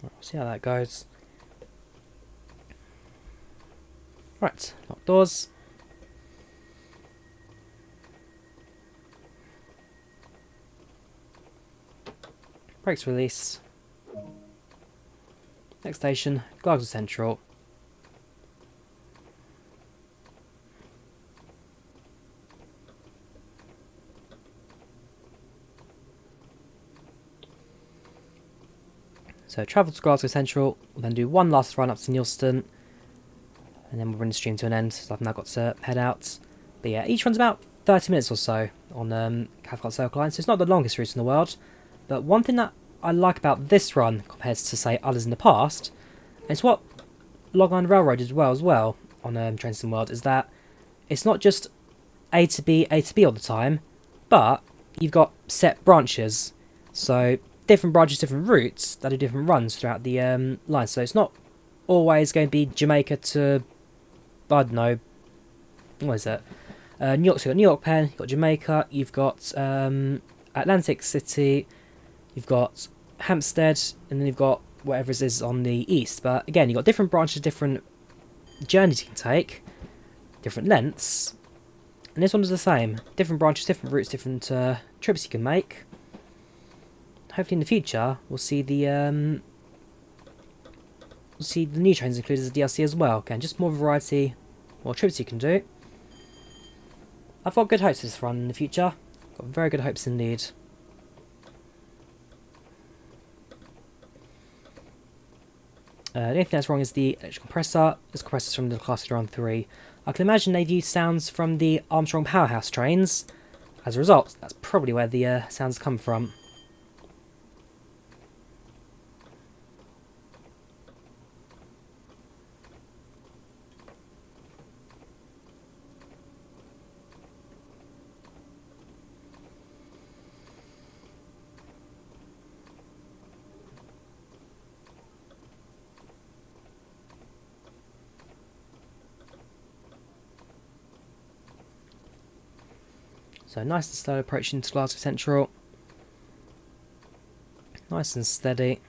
We'll see how that goes. Right, lock doors. Brakes release. Next station, Glasgow Central. So travel to Glasgow Central, we'll then do one last run up to Neilston, and then we'll bring the stream to an end, so I've now got to head out. But yeah, each run's about 30 minutes or so on Cathcart Circle Line, so it's not the longest route in the world. But one thing that I like about this run compared to, say, others in the past, and it's what Long Island Railroad did as well on Trains in the World, is that it's not just A to B all the time, but you've got set branches. So different branches, different routes that do different runs throughout the line. So it's not always going to be Jamaica to, I don't know, what is it? New York, so you've got New York Penn, you've got Jamaica, you've got Atlantic City, you've got Hampstead, and then you've got whatever it is on the east. But again, you've got different branches, different journeys you can take, different lengths. And this one is the same. Different branches, different routes, different trips you can make. Hopefully in the future we'll see the new trains included as a DLC as well. Again, just more variety, more trips you can do. I've got good hopes for this run in the future. Got very good hopes indeed. The only thing that's wrong is the electric compressor. This compressor's from the Class 3. I can imagine they've used sounds from the Armstrong Powerhouse trains. As a result, that's probably where the sounds come from. So nice and slow approaching to Glasgow Central. Nice and steady.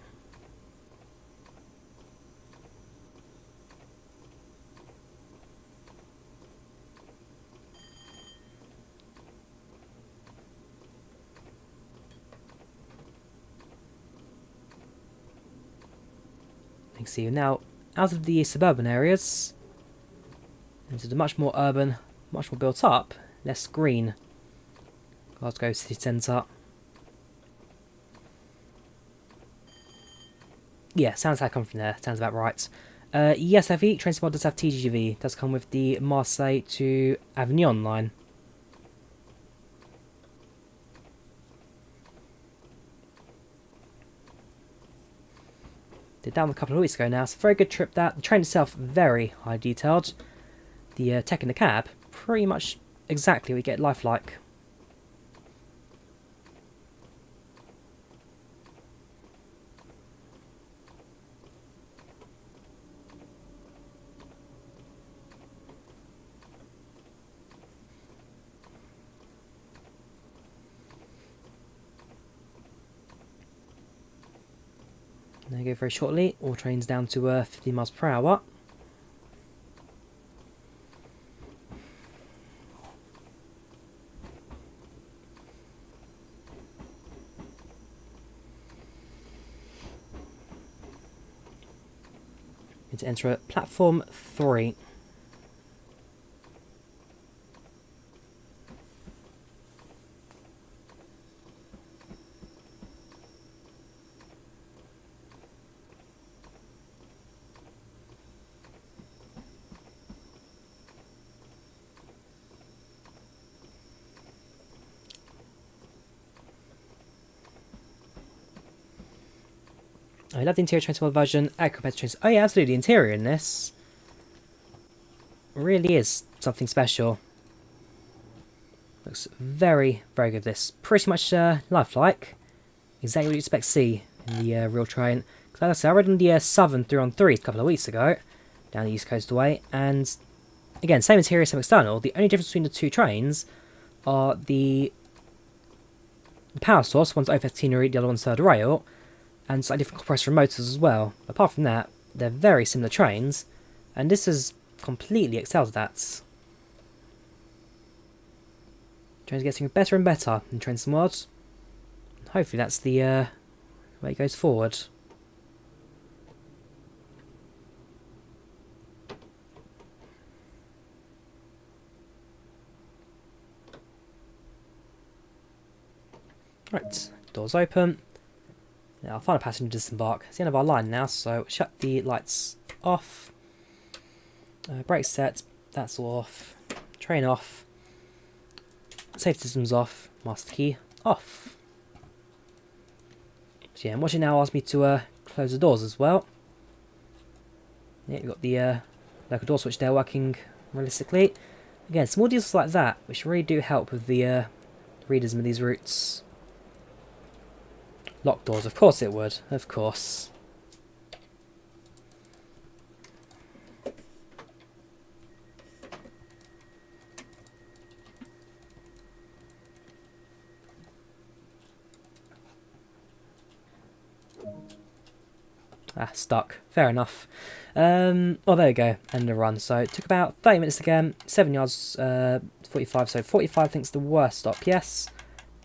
You can see now out of the suburban areas into the much more urban, much more built up, less green Glasgow city centre. Yeah, sounds like I come from there. Sounds about right. Yes, FE train spot does have TGV. Does come with the Marseille to Avignon line. Did that one a couple of weeks ago now. It's a very good trip. That the train itself very high detailed. The tech in the cab pretty much exactly what you get lifelike. There you go, very shortly. All trains down to 50 miles per hour. Need to enter at platform 3. I love the interior Train version compared to trains. Oh yeah, absolutely. The interior in this really is something special. Looks very, very good. This pretty much lifelike. Exactly what you expect to see in the real train. Because like I said, I read on the Southern 3 a couple of weeks ago, down the East Coast way, and again, same interior, same external. The only difference between the two trains are the power source. One's O15, the other one's third rail. And slightly different compressor and motors as well. Apart from that, they're very similar trains, and this has completely excelled at that. Trains getting better and better in Trains and World. Hopefully that's the way it goes forward. Right, doors open. Now, our final passenger disembark. It's the end of our line now, so shut the lights off. Brake set, that's all off. Train off. Safety systems off. Master key off. So yeah, and watch it now ask me to close the doors as well. Yeah, we've got the local door switch there working realistically. Again, small details like that, which really do help with the realism of these routes. Lock doors, of course it would, of course. Ah, stuck. Fair enough. Oh, there we go. End of run. So it took about 30 minutes again. 7 yards, 45. So 45 I think is the worst stop. Yes.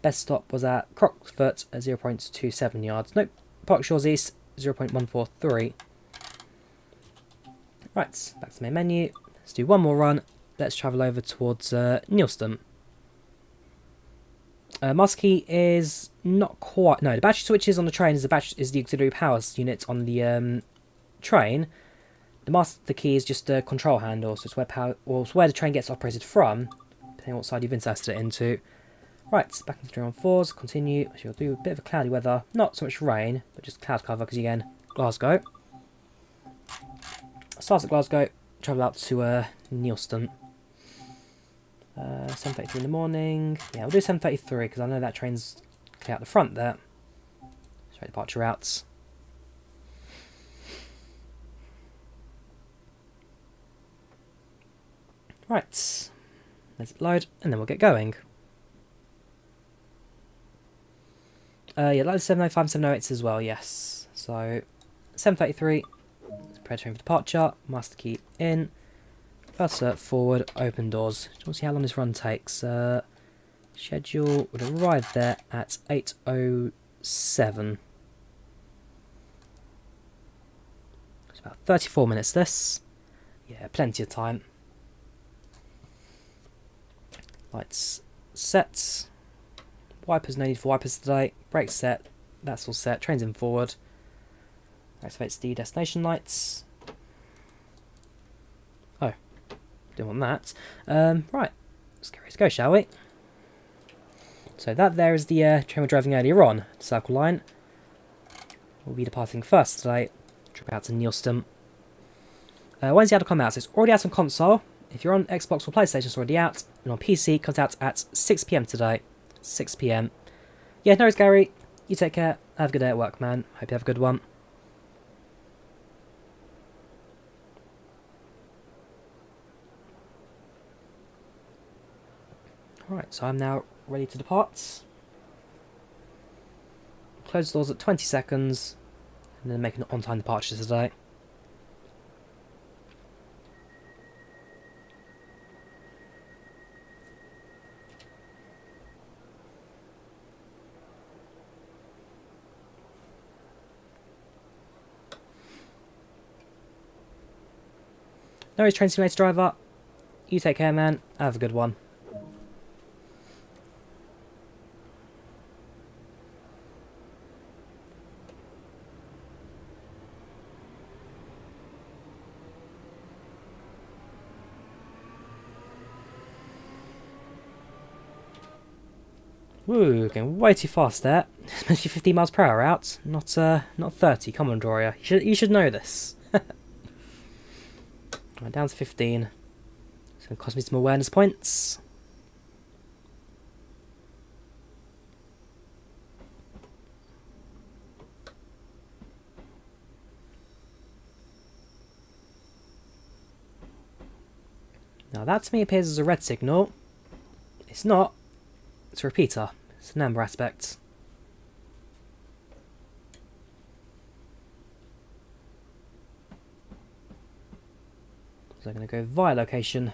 Best stop was at Croxfoot at 0.27 yards. Nope. Park Shores East, 0.143. Right, back to the main menu. Let's do one more run. Let's travel over towards Neilston. Master key is not quite. No, the battery switches on the train is the auxiliary power unit on the train. The master key is just a control handle, so it's where the train gets operated from, depending on what side you've inserted it into. Right, back into 314s. Continue. So you'll do a bit of a cloudy weather, not so much rain, but just cloud cover because again, Glasgow. Starts at Glasgow, travel out to Neilston. 7:33 in the morning. Yeah, we'll do 7:33 because I know that train's clear out the front there. Straight departure routes. Right, let's load and then we'll get going. Yeah, like 7:05 and 7:08 as well, yes. So 7:33, prepare train for departure, master key in. Cursor forward, open doors. Do you want to see how long this run takes? Schedule would arrive there at 8:07. It's about 34 minutes this. Yeah, plenty of time. Lights set. Wipers, no need for wipers today. Brakes set. That's all set. Trains in forward. Activates the destination lights. Oh. Didn't want that. Right, let's get ready to go, shall we? So that there is the train we're driving earlier on, the Circle Line. We'll be departing first today. Trip out to Neilston. When's the ad come out? So it's already out on console. If you're on Xbox or PlayStation, it's already out. And on PC, it comes out at 6 PM today. 6 PM. Yeah, no worries, Gary. You take care. Have a good day at work, man. Hope you have a good one. Right, so I'm now ready to depart. Close the doors at 20 seconds, and then make an on-time departure today. No worries, train simulator driver. You take care, man. Have a good one. Woo, going way too fast there. Especially 15 miles per hour out, not 30. Come on, Drawyah. You should know this. Right, down to 15. It's going to cost me some awareness points. Now that to me appears as a red signal. It's not. It's a repeater. It's an amber aspect. So I'm going to go via location,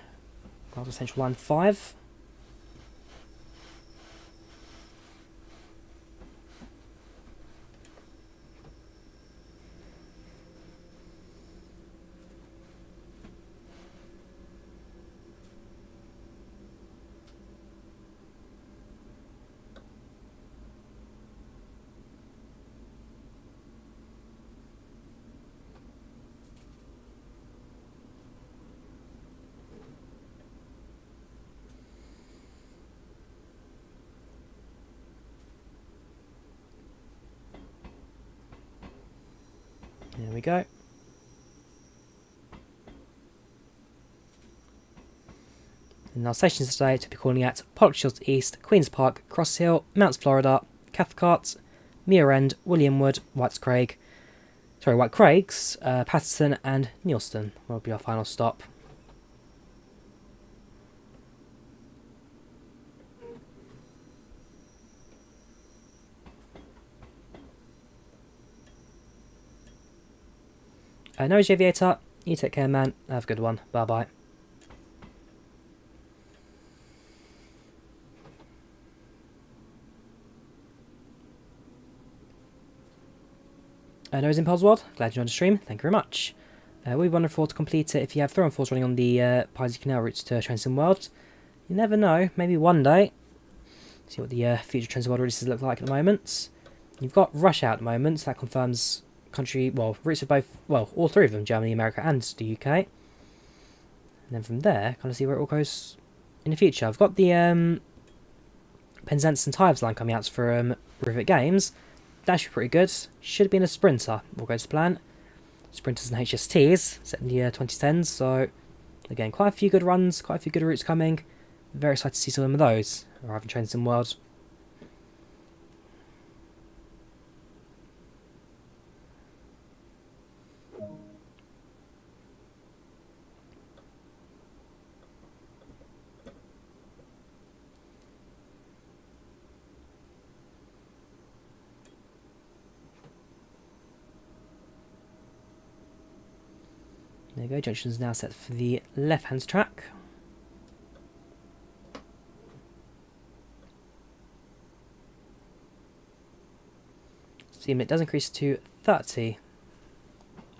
Glasgow Central Line 5. There we go. And our stations today to be calling at Pollokshields East, Queen's Park, Cross Hill, Mounts Florida, Cathcart, Mere End, Williamwood, White Craigs, Patterson and Neilston will be our final stop. No Aviator, you take care, man. Have a good one. Bye bye. No's Impulse World, glad you joined the stream, thank you very much. We'll be wonderful to complete it if you have throw and force running on the Paisley Canal routes to Transim World. You never know, maybe one day. See what the future Transim World releases look like at the moment. You've got Rush out at the moment, so that confirms routes of both, all three of them, Germany, America and the UK. And then from there, kind of see where it all goes in the future. I've got the Penzance and Tives line coming out for Rivet Games. That should be pretty good. Should have been a Sprinter. We'll go to plan. Sprinters and HSTs set in the 2010s. So, again, quite a few good runs, quite a few good routes coming. Very excited to see some of those arriving trains in World. There you go, junction's now set for the left-hand track. Speed limit does increase to 30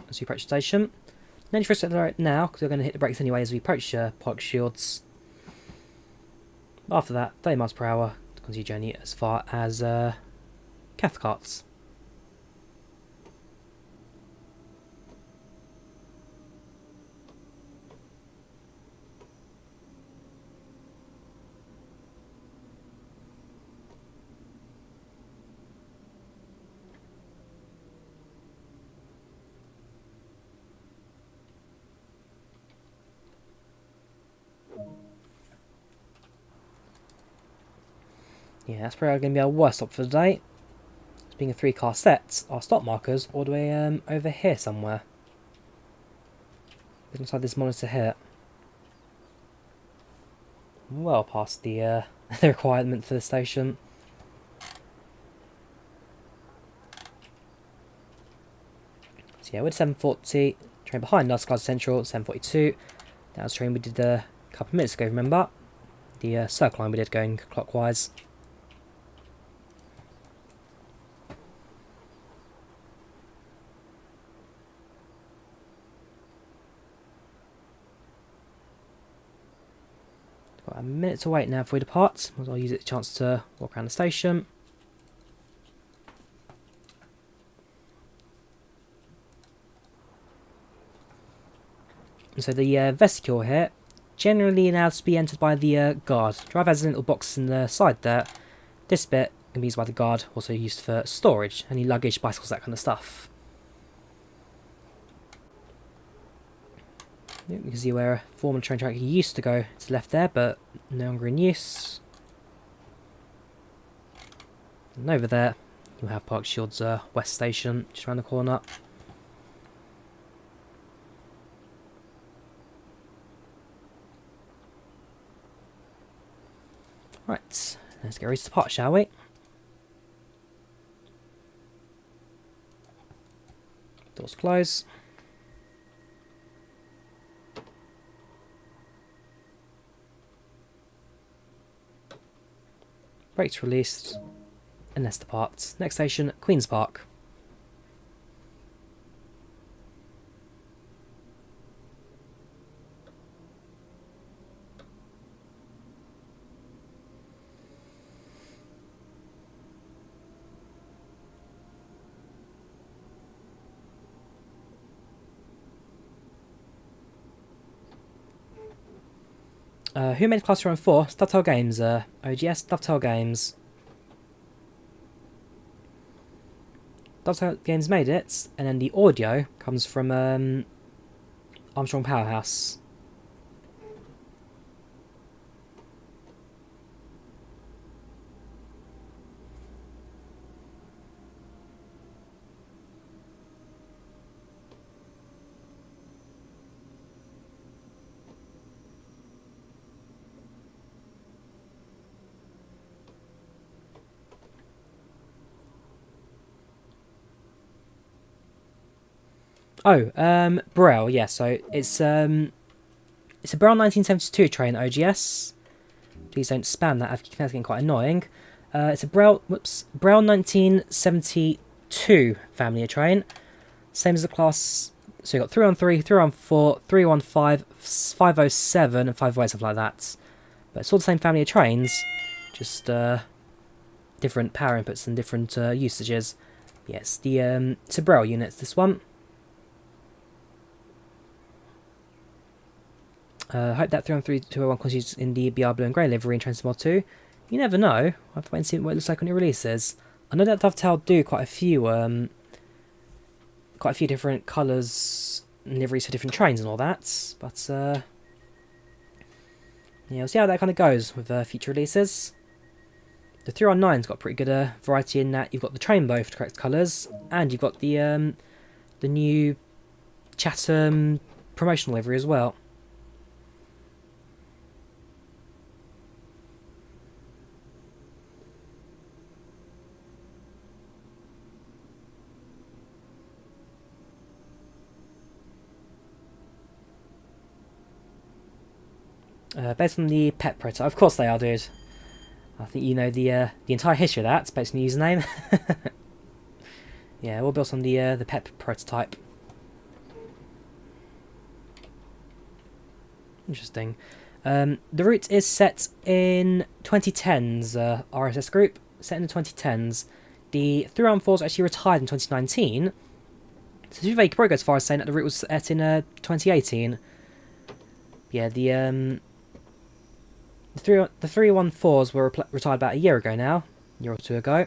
as we approach the station. No need for us to accelerate now, because we're going to hit the brakes anyway as we approach Pollokshields. After that, 30 miles per hour to continue your journey as far as Cathcart. Yeah, that's probably going to be our worst stop for the day. As being a 3-car set, our stop markers all the way over here somewhere. Inside this monitor here. Well past the the requirement for the station. So yeah, with 740, train behind us, Glasgow Central, 742. That was a train we did a couple of minutes ago, remember? The Circle Line we did going clockwise. Got a minute to wait now before we depart. Might as well use it as a chance to walk around the station. So the vestibule here, generally allowed to be entered by the guard. Driver has a little box in the side there. This bit can be used by the guard, also used for storage, any luggage, bicycles, that kind of stuff. You can see where a former train track used to go to the left there, but no longer in use. And over there, you'll have Pollokshields West Station, just around the corner. Right, let's get ready to depart, shall we? Doors close. Brakes released, and let's depart. Next station, Queen's Park. Who made Class 4? Dovetail Games, OGS, Dovetail Games. that's how the game's made it. And then the audio comes from Armstrong Powerhouse. Oh, BREL, yeah, so it's a BREL 1972 train OGS. Please don't spam that, that's getting quite annoying. It's a BREL 1972 family of train. Same as the class, so you've got 313, 314, 315, 507 and 508, something like that. But it's all the same family of trains, just different power inputs and different usages. Yes, it's a BREL unit, this one. I hope that 313-201 continues in the BR Blue and Grey livery in Trains Mod 2. You never know. I'll have to wait and see what it looks like when it releases. I know that Dovetail do quite a few different colours and liveries for different trains and all that. But yeah, we'll see how that kind of goes with future releases. The 319's got pretty good variety in that you've got the train both the correct colours, and you've got the new Chatham promotional livery as well. Based on the pet prototype, of course they are, dude. I think you know the entire history of that. It's based on the username. Yeah, all built on the pet prototype. Interesting. The route is set in 2010s. RSS group set in the 2010s. The 314 actually retired in 2019. So they could probably go as far as saying that the route was set in 2018. Yeah, the 314s were retired about a year ago now, a year or two ago,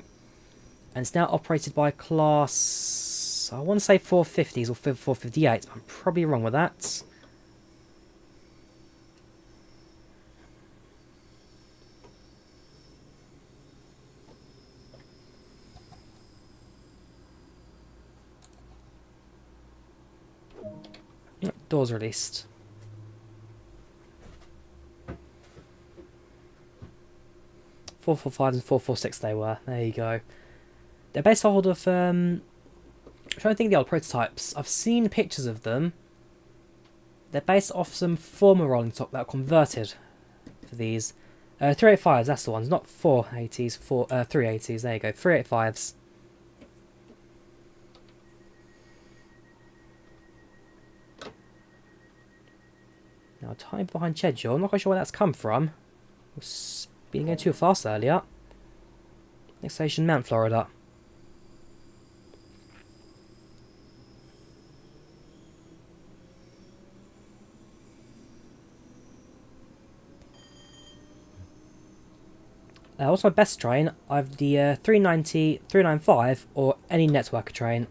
and it's now operated by class, I want to say 450s or 458, I'm probably wrong with that. Doors released. 445 and 446 they were. There you go. They're based off of I'm trying to think of the old prototypes. I've seen pictures of them. They're based off some former rolling stock that are converted for these. 385s, that's the ones, not 480s, 380s, there you go, 385s. Now, time behind schedule, I'm not quite sure where that's come from. It's been going too fast earlier. Next station, Mount Florida. What's my best train? I have the 390, 395, or any networker train.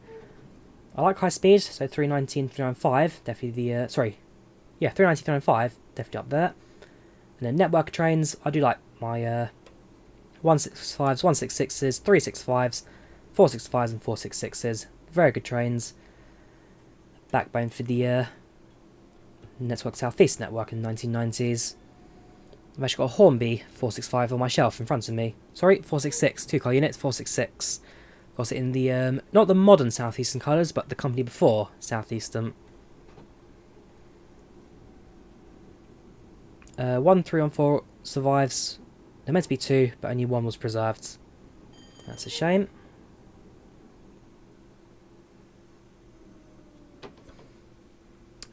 I like high speed, so 390 and 395, definitely the, 390, 395, definitely up there. And then networker trains, I do like my 165s, 166s, 365s, 465s and 466s. Very good trains. Backbone for the Network Southeast network in the 1990s. I've actually got a Hornby 465 on my shelf in front of me. Sorry, 466, 2 car units, 466. Got it in the, not the modern Southeastern colours, but the company before Southeastern. 1 314 survives. They're meant to be 2, but only 1 was preserved. That's a shame.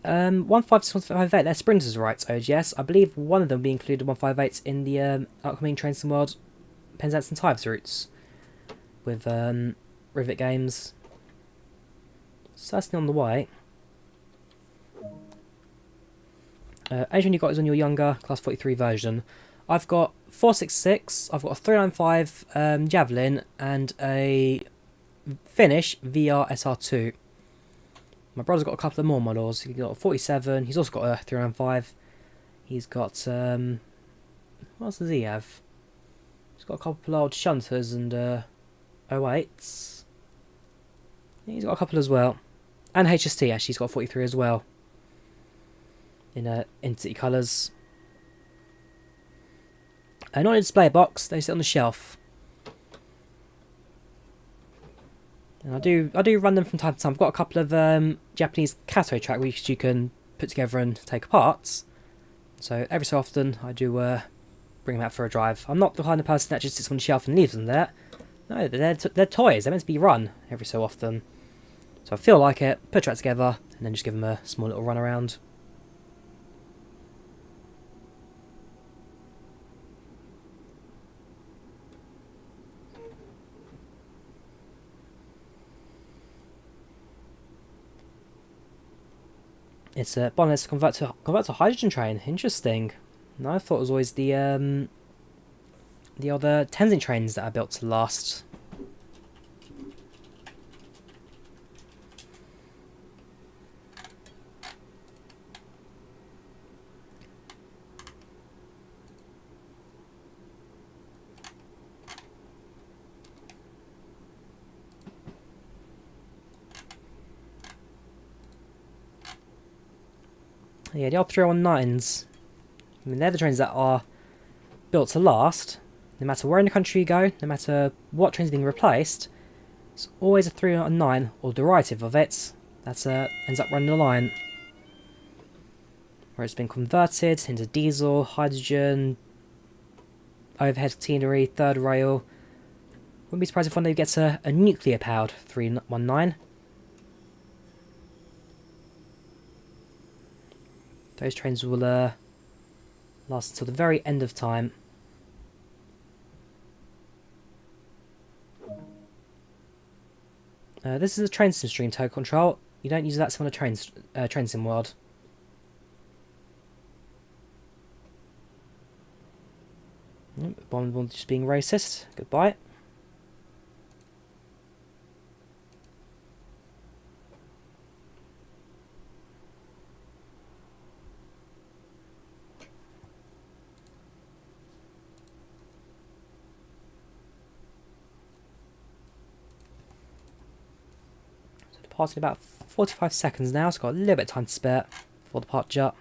Um, 156, they're sprinters, right? OGS. I believe one of them will be included 158 in the upcoming Trains and World Penzance and Tives routes with Rivet Games. Certainly on the way. Adrian, you got is on your younger Class 43 version. I've got 466, I've got a 395 Javelin, and a finish VRSR2. My brother's got a couple of more models. He's got a 47. He's also got a 395. He's got what else does he have? He's got a couple of old shunters and 08s. He's got a couple as well, and HST actually. He's got a 43 as well. In City colours. Not in a display box. They sit on the shelf. And I do run them from time to time. I've got a couple of Japanese Kato track which you can put together and take apart. So every so often I do bring them out for a drive. I'm not the kind of person that just sits on the shelf and leaves them there. No, they're toys. They're meant to be run every so often. So I feel like it, put a track together and then just give them a small little run around. It's bonnets to convert to a hydrogen train. Interesting. No, I thought it was always the other Tenzing trains that are built to last. Yeah, the R319s. I mean, they're the trains that are built to last. No matter where in the country you go, no matter what train's being replaced, it's always a 309 or derivative of it that ends up running the line. Where it's been converted into diesel, hydrogen, overhead catenary, third rail. Wouldn't be surprised if one day gets a nuclear-powered 319. Those trains will last until the very end of time. This is a train sim stream tow control. You don't use that on a train sim world. One just being racist. Goodbye. Departing about 45 seconds now, so got a little bit of time to spare for departure.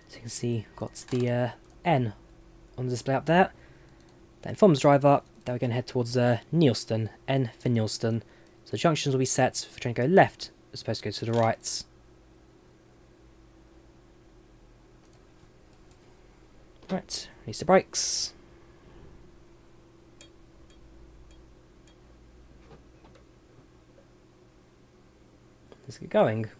So you can see, got the N on the display up there. That informs the driver that we're going to head towards Neilston, N for Neilston. So the junctions will be set for train to go left as opposed to go to the right. Right, release the brakes. Let's get going.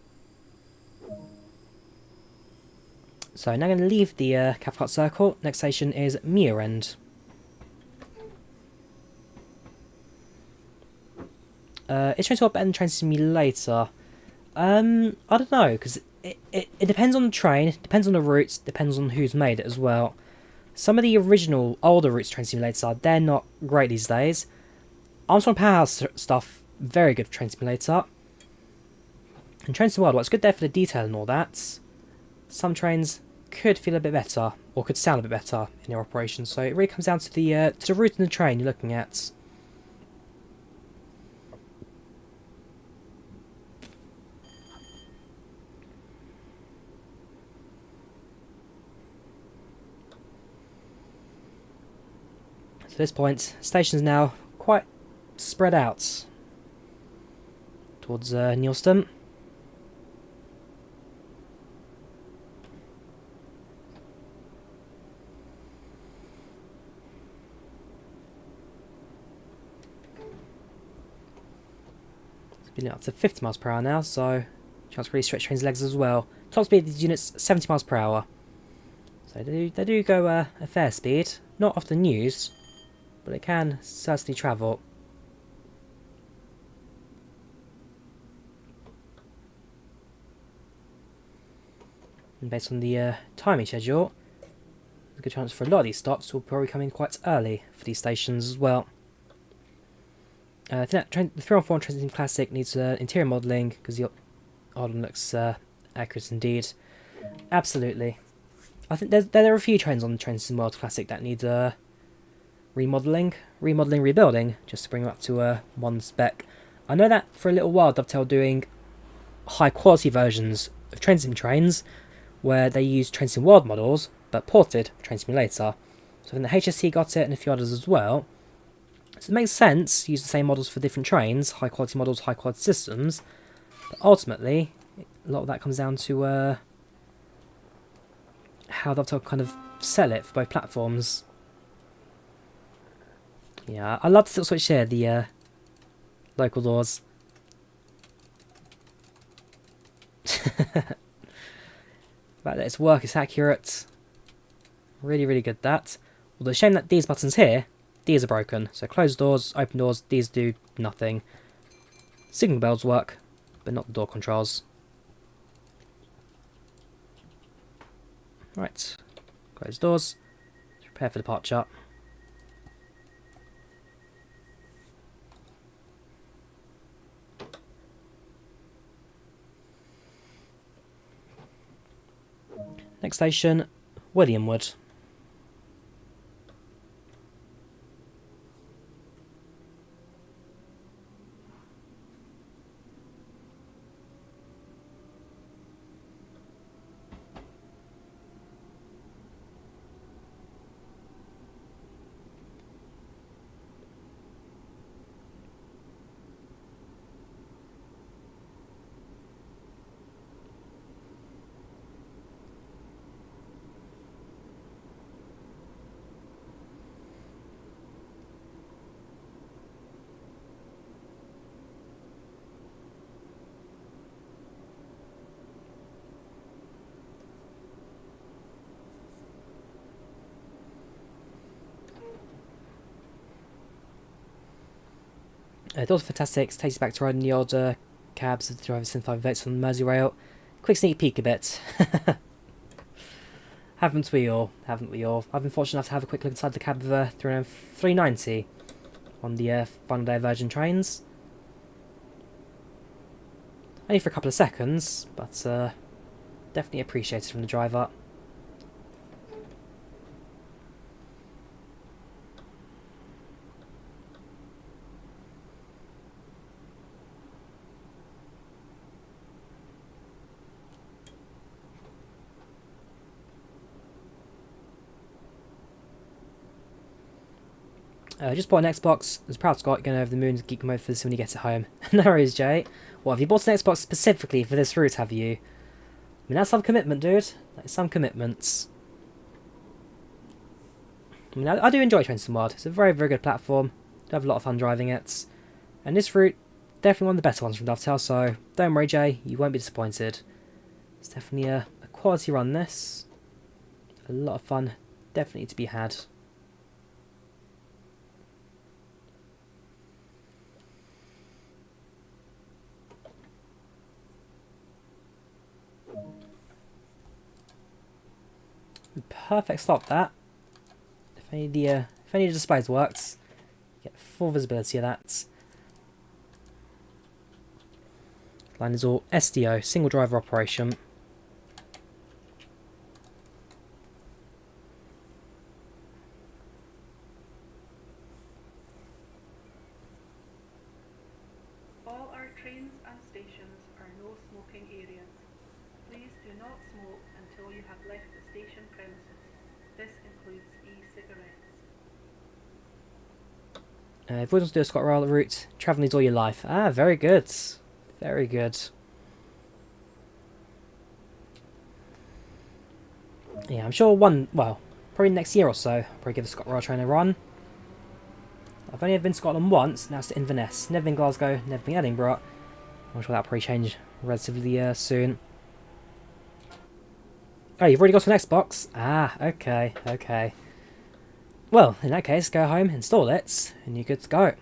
So now I'm going to leave the Cathcart Circle. Next station is Muirend. It's trying to up end train simulator. I don't know, because it depends on the train, depends on the routes, depends on who's made it as well. Some of the original older routes train simulators, they're not great these days. Armstrong Powerhouse stuff, very good for train simulator. And Train Sim World, well, it's good there for the detail and all that. Some trains could feel a bit better, or could sound a bit better in their operation, so it really comes down to the route in the train you're looking at. At this point, station's now quite spread out towards Neilston. It's been up to 50 miles per hour now, so chance to really stretch train's legs as well. Top speed of these units 70 miles per hour, so they do go a fair speed. Not often used, but it can certainly travel. And based on the timing schedule, there's a good chance for a lot of these stops will probably come in quite early for these stations as well. I think that the 314 Transit Classic needs interior modelling because the odd one looks accurate indeed. Absolutely. I think there are a few trains on the Transit World Classic that need remodelling, rebuilding, just to bring them up to one spec. I know that for a little while Dovetail doing high quality versions of train sim trains where they use train sim world models but ported train simulator. So I think the HSC got it and a few others as well. So it makes sense to use the same models for different trains, high quality models, high quality systems, but ultimately a lot of that comes down to how Dovetail kind of sell it for both platforms. Yeah, I love to switch here, the local laws. But its work is accurate. Really, really good that. Although shame that these buttons here, these are broken. So closed doors, open doors, these do nothing. Signal bells work, but not the door controls. Right, close doors. Let's prepare for departure. Next station, Williamwood. Doors fantastic, takes you back to riding the old cabs of the driver synth 5 votes on the Merseyrail. Quick sneak peek a bit. Haven't we all? Haven't we all? I've been fortunate enough to have a quick look inside the cab of 390 on the final day of Virgin trains. Only for a couple of seconds, but definitely appreciated from the driver. Just bought an Xbox. As a proud Scot, going over the moon to geek mode for this when you get it home. No worries, Jay. What, have you bought an Xbox specifically for this route, have you? I mean, that's some commitment, dude. That's some commitments. I mean, I do enjoy Train Sim World. It's a very, very good platform. I have a lot of fun driving it. And this route, definitely one of the better ones from Dovetail, so don't worry, Jay. You won't be disappointed. It's definitely a quality run, this. A lot of fun. Definitely to be had. Perfect stop that. If any of the displays worked, get full visibility of that. Line is all SDO, single driver operation. All our trains and stations are no smoking areas. Please do not smoke until you have left the station premises. This includes e-cigarettes. If we want to do a ScotRail route, travel needs all your life. Ah, very good. Very good. Yeah, I'm sure probably next year or so, I'll probably give the ScotRail train a run. I've only ever been to Scotland once, now it's to Inverness. Never been Glasgow, never been Edinburgh. I'm sure that'll probably change relatively soon. Oh, you've already got an Xbox? Ah, okay, okay. Well, in that case, go home, install it, and you're good to go.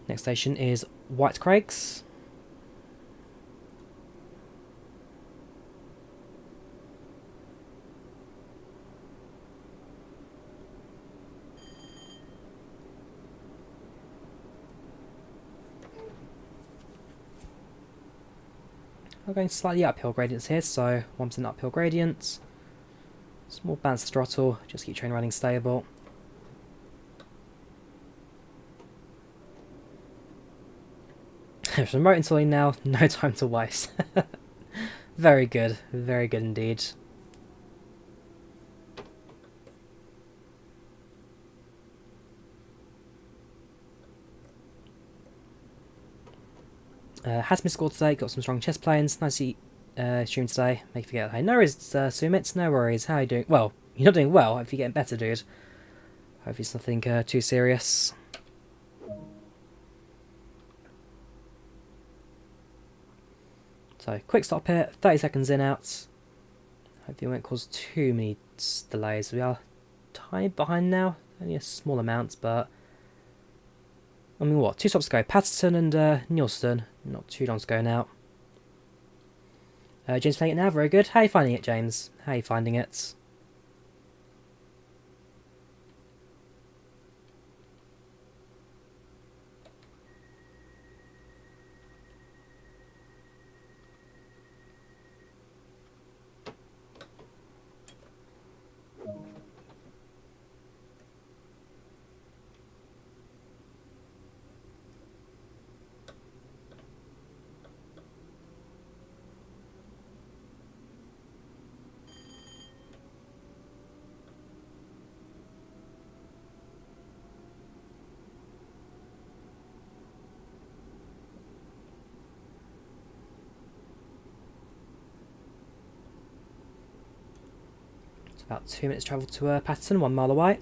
Next station is White Craigs. We're going slightly uphill gradients here, so 1% uphill gradients. Small bounce to throttle, just keep train running stable. There's remote installing now, no time to waste. Very good indeed. Has been scored today, got some strong chess planes, nicely streamed today, make you forget. Hey, no worries, Sumit, no worries, how are you doing? Well, you're not doing well, if you're getting better, dude. Hopefully it's nothing too serious. So, quick stop here, 30 seconds in, out. Hopefully it won't cause too many delays. We are tiny behind now, only a small amount, but... I mean, what? 2 stops to go. Patterson and Neilston. Not too long to go now. James playing it now. Very good. How are you finding it, James? How are you finding it? About 2 minutes travel to Patterson, 1 mile away.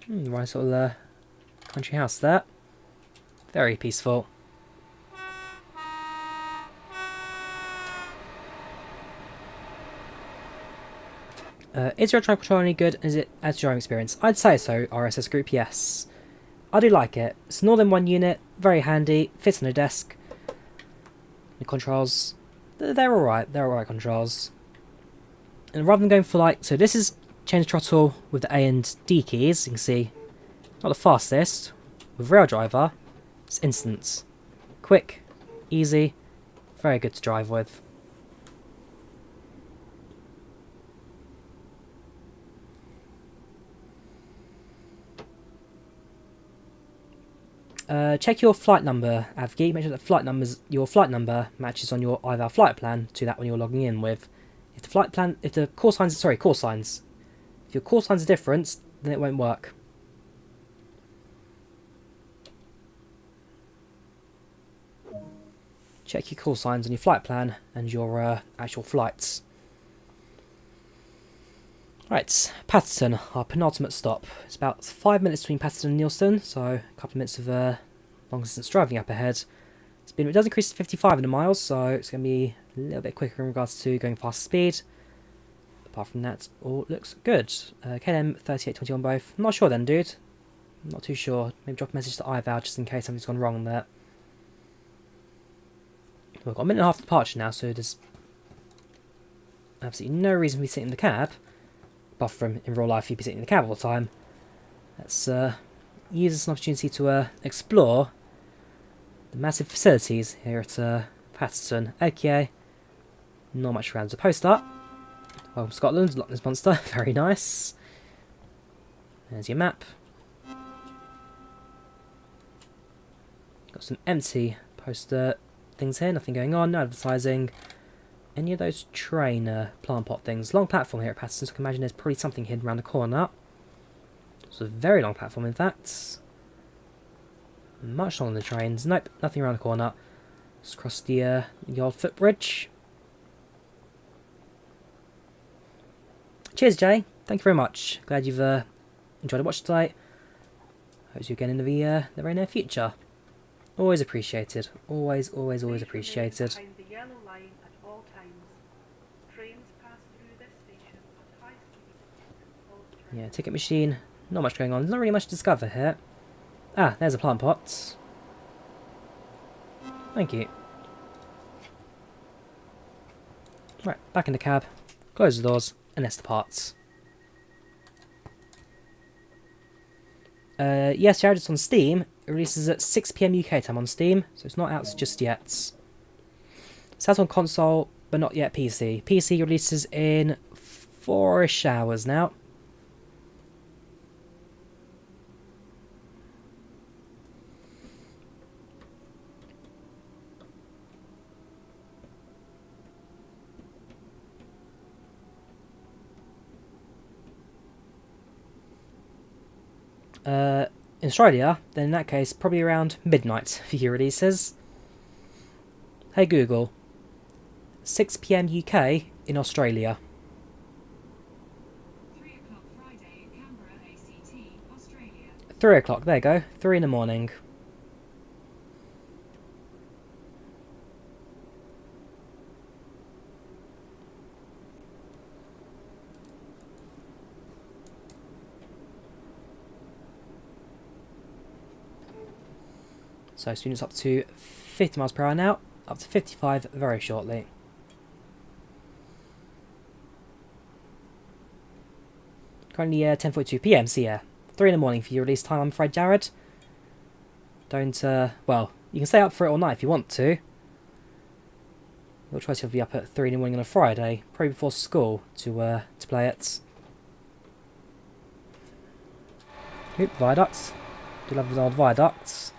Nice little country house there. Very peaceful. Is your drive control any good? Is it as driving experience? I'd say so, RSS Group, yes. I do like it. It's an all-in-one unit, very handy, fits on a desk. The controls, they're alright controls. And rather than going for like, so this is change throttle with the A and D keys, you can see, not the fastest. With Rail Driver, it's instant. Quick, easy, very good to drive with. Check your flight number, Avgi. Make sure that your flight number matches on your either flight plan to that when you're logging in with. If the call signs. If your call signs are different, then it won't work. Check your call signs on your flight plan and your actual flights. Right, Patterson, our penultimate stop. It's about 5 minutes between Patterson and Neilston, so a couple of minutes of long distance driving up ahead. It does increase to 55 in the miles, so it's going to be a little bit quicker in regards to going fast speed. Apart from that, all looks good. KLM 3820 on both. I'm not sure then, dude. I'm not too sure. Maybe drop a message to iVal just in case something's gone wrong there. We've got a minute and a half departure now, so there's absolutely no reason to be sitting in the cab. Apart from in real life, you'd be sitting in the cab all the time. Let's use this as an opportunity to explore the massive facilities here at Patterson. Okay, not much around. The poster. Welcome Scotland, Loch Ness Monster, very nice. There's your map. Got some empty poster things here, nothing going on, no advertising. Any of those train plant pot things. Long platform here at Patterson, so I can imagine there's probably something hidden around the corner. It's a very long platform in fact. Much longer than the trains. Nope, nothing around the corner. Let's cross the old footbridge. Cheers, Jay. Thank you very much. Glad you've enjoyed the watch today. Hope you again in the very near future. Always appreciated. Always, always, always Please remain appreciated. behind the yellow line at all times. Trains pass through this station at high speed. All Yeah, terminals. ticket machine. Not much going on. There's not really much to discover here. Ah, there's a plant pot. Thank you. Right, back in the cab. Close the doors and nest the parts. Yes, Jared, it's on Steam. It releases at 6 PM UK time on Steam, so it's not out just yet. It's out on console, but not yet PC. PC releases in 4-ish hours now. In Australia, then in that case, probably around midnight for your releases. Hey Google, 6 PM UK in Australia. 3 o'clock Friday in Canberra, ACT, Australia. 3 o'clock, there you go, 3 in the morning. So students up to 50 miles per hour now, up to 55 very shortly. Currently 10:42 PM, so yeah, 3 in the morning for your release time, I'm afraid, Jared. Don't, well, you can stay up for it all night if you want to. We'll try to be up at 3 in the morning on a Friday, probably before school, to play it. Oop, viaducts. Do love those old viaducts.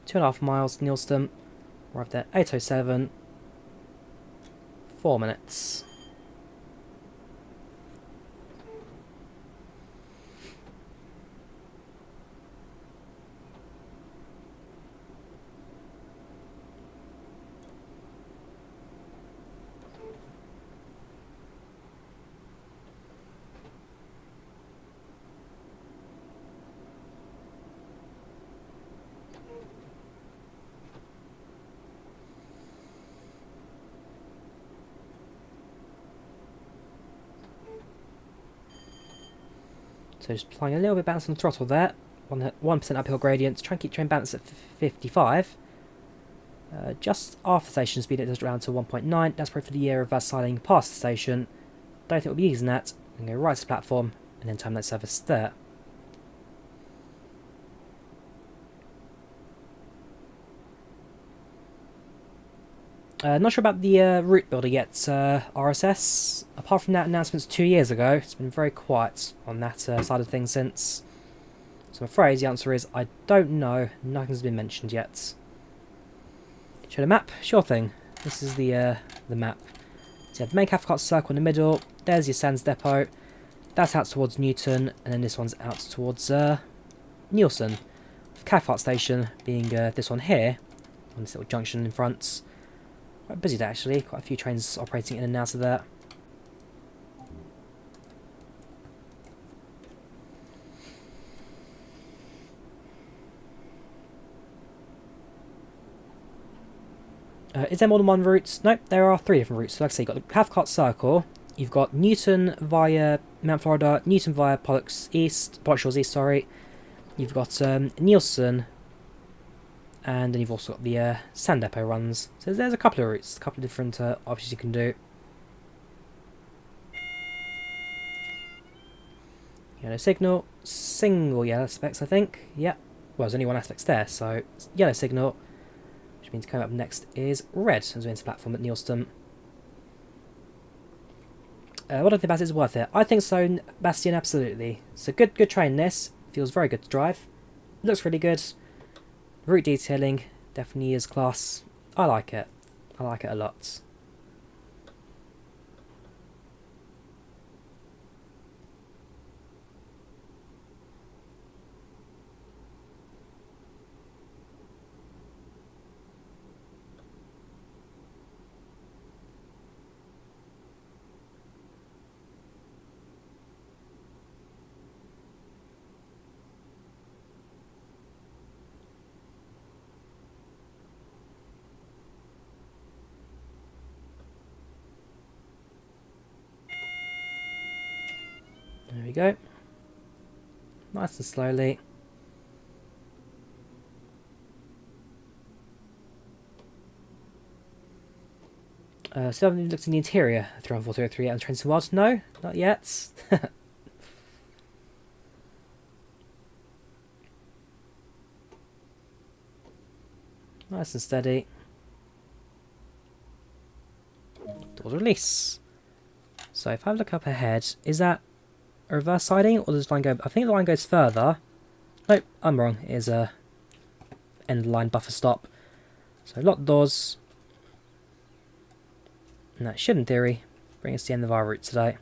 Two and a half miles, Neilston. Arrived there 8:07. 4 minutes. So just applying a little bit of bounce on the throttle there. 1% uphill gradient. Try and keep train balance at 55. Just after station speed it does around to 1.9. That's probably for the year of sailing past the station. Don't think we'll be using that. I'm going to go right to the platform and then terminate service there. Not sure about the route builder yet, RSS. Apart from that announcement 2 years ago, it's been very quiet on that side of things since. So I'm afraid the answer is I don't know. Nothing's been mentioned yet. Show the map? Sure thing. This is the map. So you have the main Cathcart Circle in the middle. There's your Sands depot. That's out towards Newton, and then this one's out towards Neilston. Cathcart station being this one here, on this little junction in front. Quite busy there actually, quite a few trains operating in and out of there. Is there more than one route? Nope, there are 3 different routes. So like I say, you've got the Cathcart Circle, you've got Newton via Mount Florida, Newton via Pollock Shores East, sorry. You've got Neilson, and then you've also got the Sand Depot runs. So there's a couple of routes, a couple of different options you can do. Yellow signal, single yellow aspects I think. Yep, well there's only one aspect there, so yellow signal. Which means coming up next is red as we enter the platform at Neilston. What do I think about it is worth it? I think so, Bastian, absolutely. It's a good train this. Feels very good to drive. Looks really good. Route detailing definitely is class. I like it. I like it a lot. we go. Nice and slowly. So have you looked in the interior of 31403 and Trains and World? No, not yet. Nice and steady. Doors release. So if I look up ahead, is that a reverse siding or does the line go? I think the line goes further. Nope, I'm wrong. It is a end of the line buffer stop. So lock the doors. And that should, in theory, bring us to the end of our route today.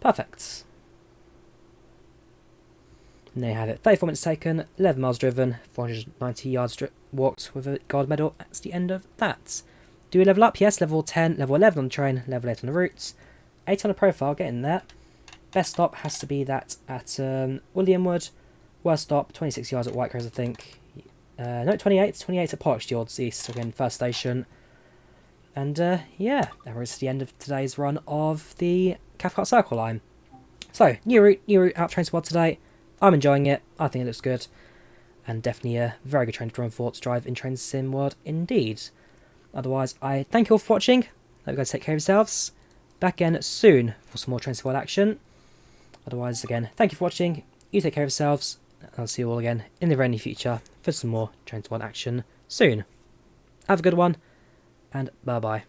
Perfect. And there you have it. 34 minutes taken, 11 miles driven, 490 yards walked with a gold medal. That's the end of that. Do we level up? Yes, level 10, level 11 on the train, level 8 on the routes. 8 on the profile, getting there. Best stop has to be that at Williamwood. Worst stop, 26 yards at Whitecross, I think. No, 28 at Portsmouth East, again, first station. And yeah, that was the end of today's run of the Cathcart Circle Line. So, new route out Trains World today. I'm enjoying it, I think it looks good. And definitely a very good train to run for to drive in Trains Sim World indeed. Otherwise, I thank you all for watching. Hope you guys take care of yourselves. Back again soon for some more Trains World action. Otherwise, again, thank you for watching. You take care of yourselves. I'll see you all again in the very near future for some more Trains World action soon. Have a good one, and bye-bye.